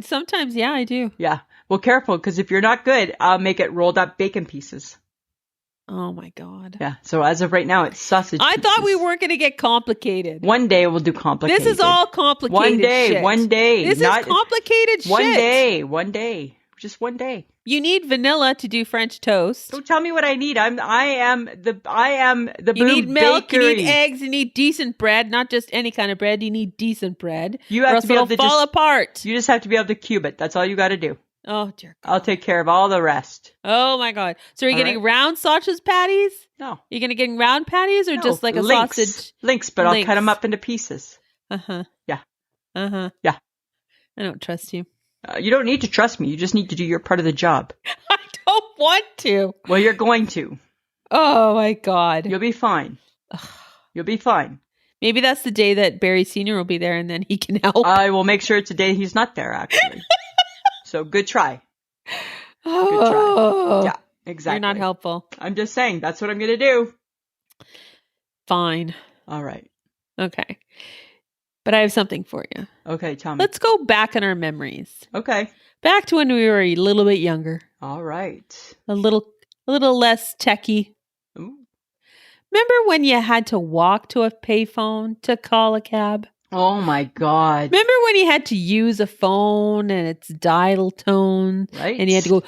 Sometimes, yeah, I do. Yeah. Well, careful, because if you're not good, I'll make it rolled up bacon pieces. Oh, my God. Yeah. So as of right now, it's sausage pieces. I thought we weren't going to get complicated. One day we'll do complicated. This is all complicated shit. One day. This is complicated shit. One day. Just one day. You need vanilla to do French toast. Don't tell me what I need. I am the You need milk, bakery. you need eggs, you need decent bread, not just any kind of bread. You need decent bread. You have to be able to fall apart. You just have to be able to cube it. That's all you got to do. Oh, dear God. I'll take care of all the rest. Oh, my God. So are you All getting right. round sausage patties? No. You're going to get round patties or No, just like a links. sausage? Links, but I'll cut them Links. up into pieces. Uh-huh. Yeah. Uh-huh. Yeah. I don't trust you. You don't need to trust me. You just need to do your part of the job. I don't want to. Well, you're going to. Oh, my God. You'll be fine. You'll be fine. Maybe that's the day that Barry Sr. will be there and then he can help. I will make sure it's a day he's not there, actually. So good try. Oh, Yeah, exactly. You're not helpful. I'm just saying, that's what I'm going to do. Fine. All right. Okay. But I have something for you. Okay, tell me. Let's go back in our memories. Okay. Back to when we were a little bit younger. All right. A little less techie. Ooh. Remember when you had to walk to a payphone to call a cab? Oh, my God. Remember when you had to use a phone and its dial tone? Right. And you had to go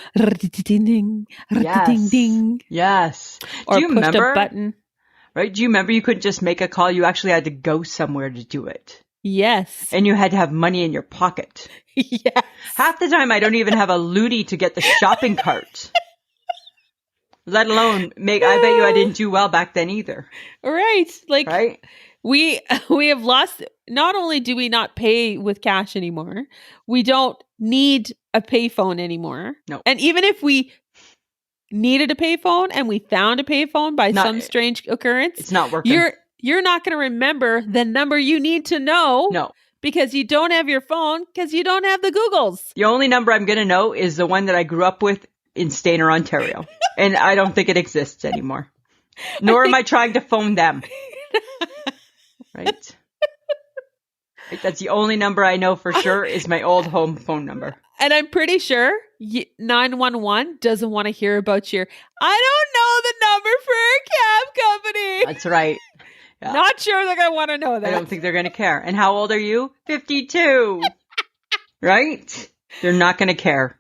ding Yes. ding Yes. or Do you push remember? a button. Right? Do you remember you couldn't just make a call? You actually had to go somewhere to do it. Yes. And you had to have money in your pocket. Yes. Half the time, I don't even have a lootie to get the shopping cart. Let alone I bet you I didn't do well back then either. Right. Like Right? we have lost. Not only do we not pay with cash anymore, we don't need a payphone anymore. No. And even if we needed a payphone and we found a payphone by some strange occurrence, It's not working. you're not going to remember the number you need to know. No. Because you don't have your phone, because you don't have the Googles. The only number I'm going to know is the one that I grew up with in Stayner, Ontario. And I don't think it exists anymore. Nor am I trying to phone them. Right? That's the only number I know for sure is my old home phone number. And I'm pretty sure 911 doesn't want to hear about your, I don't know the number for a cab company. That's right. Yeah. Not sure they're going to want to know that. I don't think they're going to care. And how old are you? 52. Right? They're not going to care.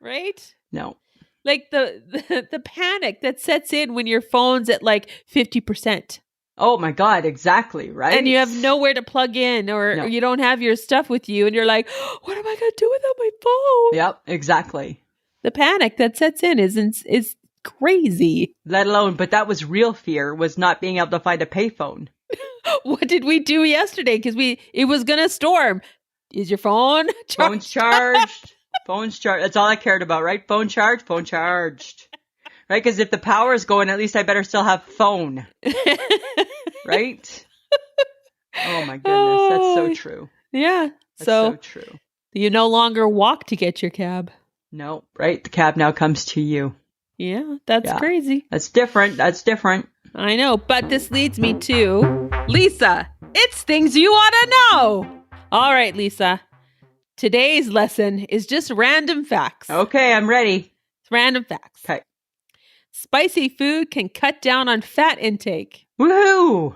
Right? No. Like the panic that sets in when your phone's at like 50%. Oh my God, exactly, right? And you have nowhere to plug in or you don't have your stuff with you and you're like, what am I going to do without my phone? Yep, exactly. The panic that sets in is crazy. Let alone, but that was real fear, was not being able to find a payphone. What did we do yesterday? Because it was going to storm. Is your phone charged? Phone's charged. Phone's charged. That's all I cared about, right? Phone charged, phone charged. Right? Because if the power is going, at least I better still have phone. Right? Oh my goodness. That's so true. Yeah. That's so true. You no longer walk to get your cab. No, right? The cab now comes to you. Yeah, that's crazy. That's different. That's different. I know. But this leads me to Lisa. It's things you ought to know. All right, Lisa. Today's lesson is just random facts. Okay, I'm ready. It's random facts. Okay. Spicy food can cut down on fat intake. Woohoo!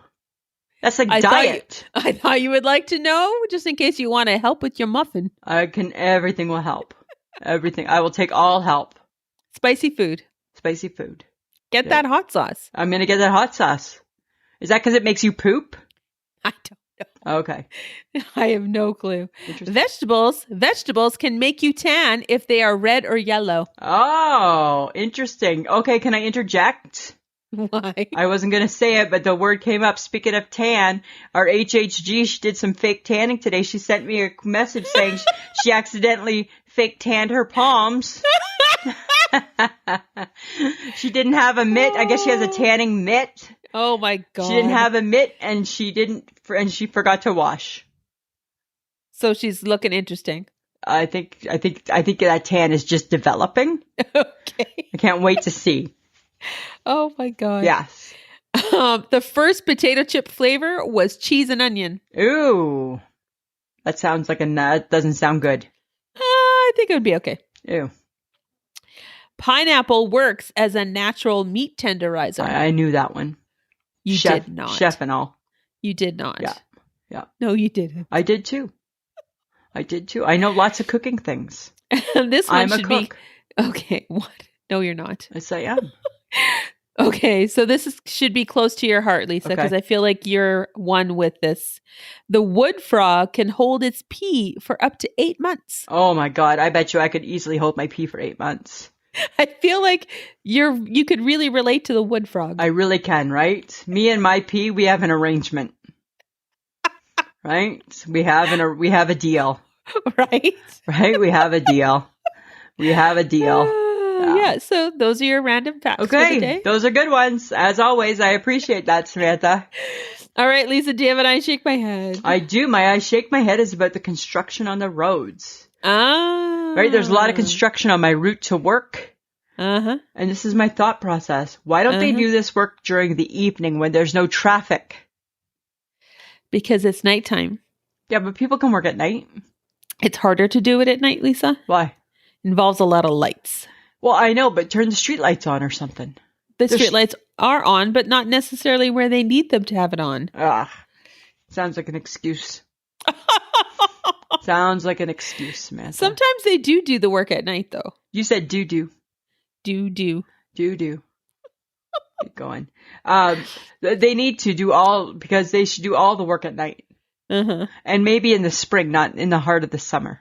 That's like diet. I thought you would like to know, just in case you want to help with your muffin. Everything will help. Everything. I will take all help. Spicy food. Spicy food. Get that hot sauce. I'm going to get that hot sauce. Is that because it makes you poop? I don't know. Okay. I have no clue. Vegetables can make you tan if they are red or yellow. Oh, interesting. Okay, can I interject? Why? I wasn't going to say it, but the word came up. Speaking of tan, our HHG, she did some fake tanning today. She sent me a message saying she accidentally fake tanned her palms. She didn't have a mitt. I guess she has a tanning mitt. Oh my God. She didn't have a mitt and she forgot to wash. So she's looking interesting. I think that tan is just developing. Okay. I can't wait to see. Oh my God. Yes. The first potato chip flavor was cheese and onion. Ooh. That sounds like that doesn't sound good. I think it would be okay. Ew. Pineapple works as a natural meat tenderizer. I knew that one. You did not. Chef and all. You did not. Yeah. No, you didn't. I did too. I know lots of cooking things. This one I'm should a cook. be okay. What? No, you're not. Yes, I am. Okay, so should be close to your heart, Lisa, because Okay. I feel like you're one with this. The wood frog can hold its pee for up to 8 months. Oh my God. I bet you I could easily hold my pee for 8 months. I feel like you could really relate to the wood frog. I really can, right? Me and my pee, we have an arrangement. Right? We have a deal. Right? Right? We have a deal. We have a deal. Yeah, so those are your random facts for the Okay, day. those are good ones. As always, I appreciate that, Samantha. All right, Lisa, do you have an I shake my head? I do. My I shake my head is about the construction on the roads. Ah. Right? There's a lot of construction on my route to work. Uh-huh. And this is my thought process. Why don't they do this work during the evening when there's no traffic? Because it's nighttime. Yeah, but people can work at night. It's harder to do it at night, Lisa. Why? Involves a lot of lights. Well, I know, but turn the street lights on or something. The street lights are on, but not necessarily where they need them to have it on. Sounds like an excuse. Sounds like an excuse, Samantha. Sometimes they do the work at night, though. You said do. Do. Keep going. They need to do because they should do all the work at night. Uh-huh. And maybe in the spring, not in the heart of the summer.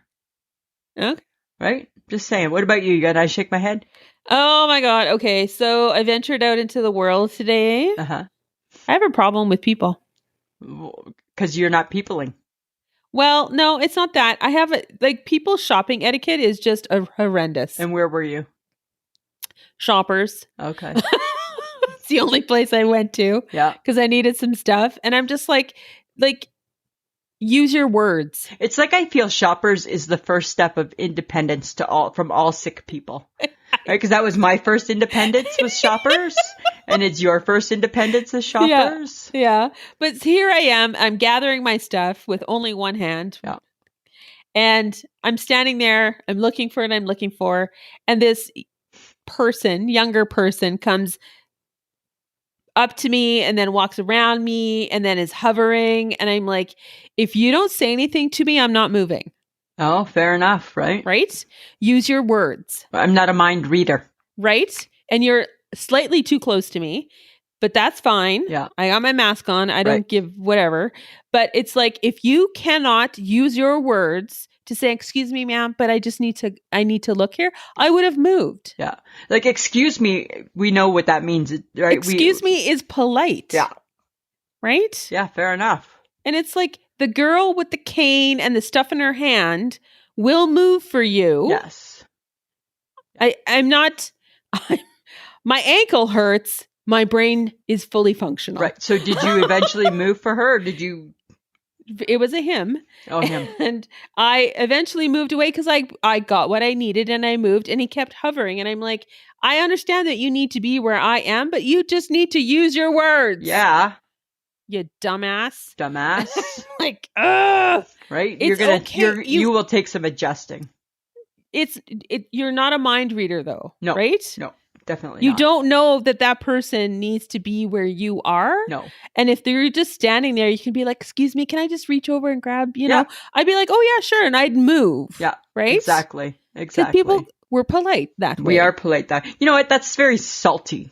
Okay. Right? Just saying. What about you? You got I shake my head? Oh my God. Okay. So I ventured out into the world today. Uh-huh. I have a problem with people. Because you're not peopling. Well, no, it's not that. I have people's shopping etiquette is just horrendous. And where were you? Shoppers. Okay. It's the only place I went to. Yeah. Because I needed some stuff. And I'm just like, use your words. It's like I feel Shoppers is the first step of independence from all sick people. Right? Because that was my first independence was Shoppers. And it's your first independence as Shoppers. Yeah. But here I am. I'm gathering my stuff with only one hand. Yeah. And I'm standing there. I'm looking for what I'm looking for. And this younger person comes up to me and then walks around me and then is hovering. And I'm like, if you don't say anything to me, I'm not moving. Oh, fair enough, right? Right? Use your words. I'm not a mind reader. Right? And you're slightly too close to me, but that's fine. Yeah. I got my mask on. I don't give whatever. But it's like, if you cannot use your words to say, excuse me, ma'am, but I need to look here, I would have moved. Yeah. Like, excuse me, we know what that means, right? Excuse me is polite. Yeah. Right? Yeah, fair enough. And it's like the girl with the cane and the stuff in her hand will move for you. Yes. I'm not, my ankle hurts. My brain is fully functional. Right. So did you eventually move for her? Or did you? It was a him. Oh, him. And I eventually moved away because I got what I needed and I moved, and he kept hovering. And I'm like, I understand that you need to be where I am, but you just need to use your words. Yeah. You dumbass. Like, ugh. Right? It's You will take some adjusting. You're not a mind reader though. No. Right? No. Definitely You not. don't know that person needs to be where you are. No. And if they're just standing there, you can be like, excuse me, can I just reach over and grab, know? I'd be like, oh yeah, sure. And I'd move. Yeah. Right? Exactly. Because people were polite that way. We are polite that. You know what? That's very salty.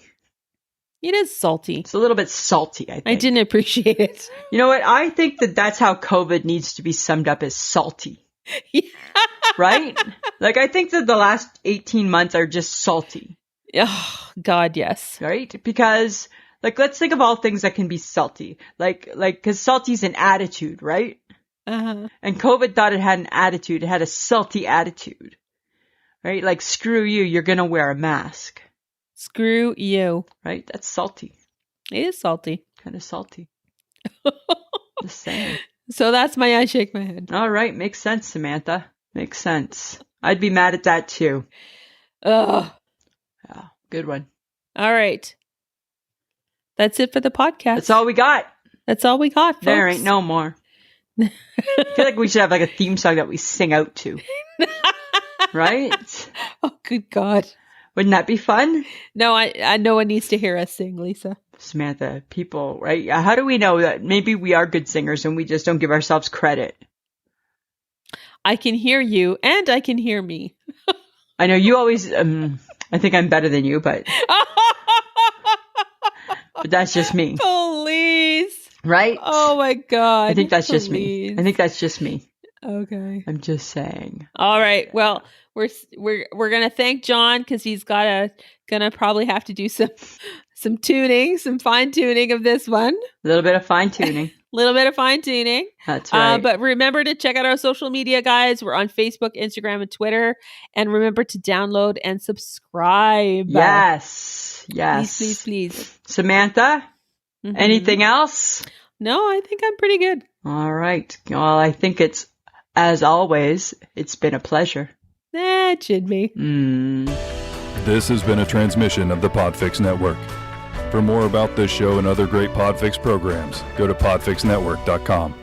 It is salty. It's a little bit salty, I think. I didn't appreciate it. You know what? I think that's how COVID needs to be summed up as salty. Yeah. Right? Like, I think that the last 18 months are just salty. Oh, God, yes. Right? Because, let's think of all things that can be salty. Because salty's an attitude, right? Uh-huh. And COVID thought it had an attitude. It had a salty attitude. Right? Like, screw you, you're gonna wear a mask. Screw you. Right? That's salty. It is salty. Kind of salty. Just saying. So that's my I shake my head. All right. Makes sense, Samantha. Makes sense. I'd be mad at that too. Ugh. Yeah. Good one. All right. That's it for the podcast. That's all we got. That's all we got, folks. There ain't no more. I feel like we should have a theme song that we sing out to. Right? Oh, good God. Wouldn't that be fun? No, I no one needs to hear us sing, Lisa. Samantha, people, right? How do we know that maybe we are good singers and we just don't give ourselves credit? I can hear you and I can hear me. I know you always, I think I'm better than you, but that's just me. Police. Right? Oh my God. I think that's just me. I think that's just me. Okay. I'm just saying. All right. Well, we're gonna thank John because he's gonna probably have to do some tuning, some fine tuning of this one. A little bit of fine tuning. Little bit of fine tuning. That's right. But remember to check out our social media, guys. We're on Facebook, Instagram, and Twitter. And remember to download and subscribe. Yes. Please. Samantha, anything else? No, I think I'm pretty good. All right. Well, I think as always, it's been a pleasure. It should be. This has been a transmission of the Podfix Network. For more about this show and other great Podfix programs, go to podfixnetwork.com.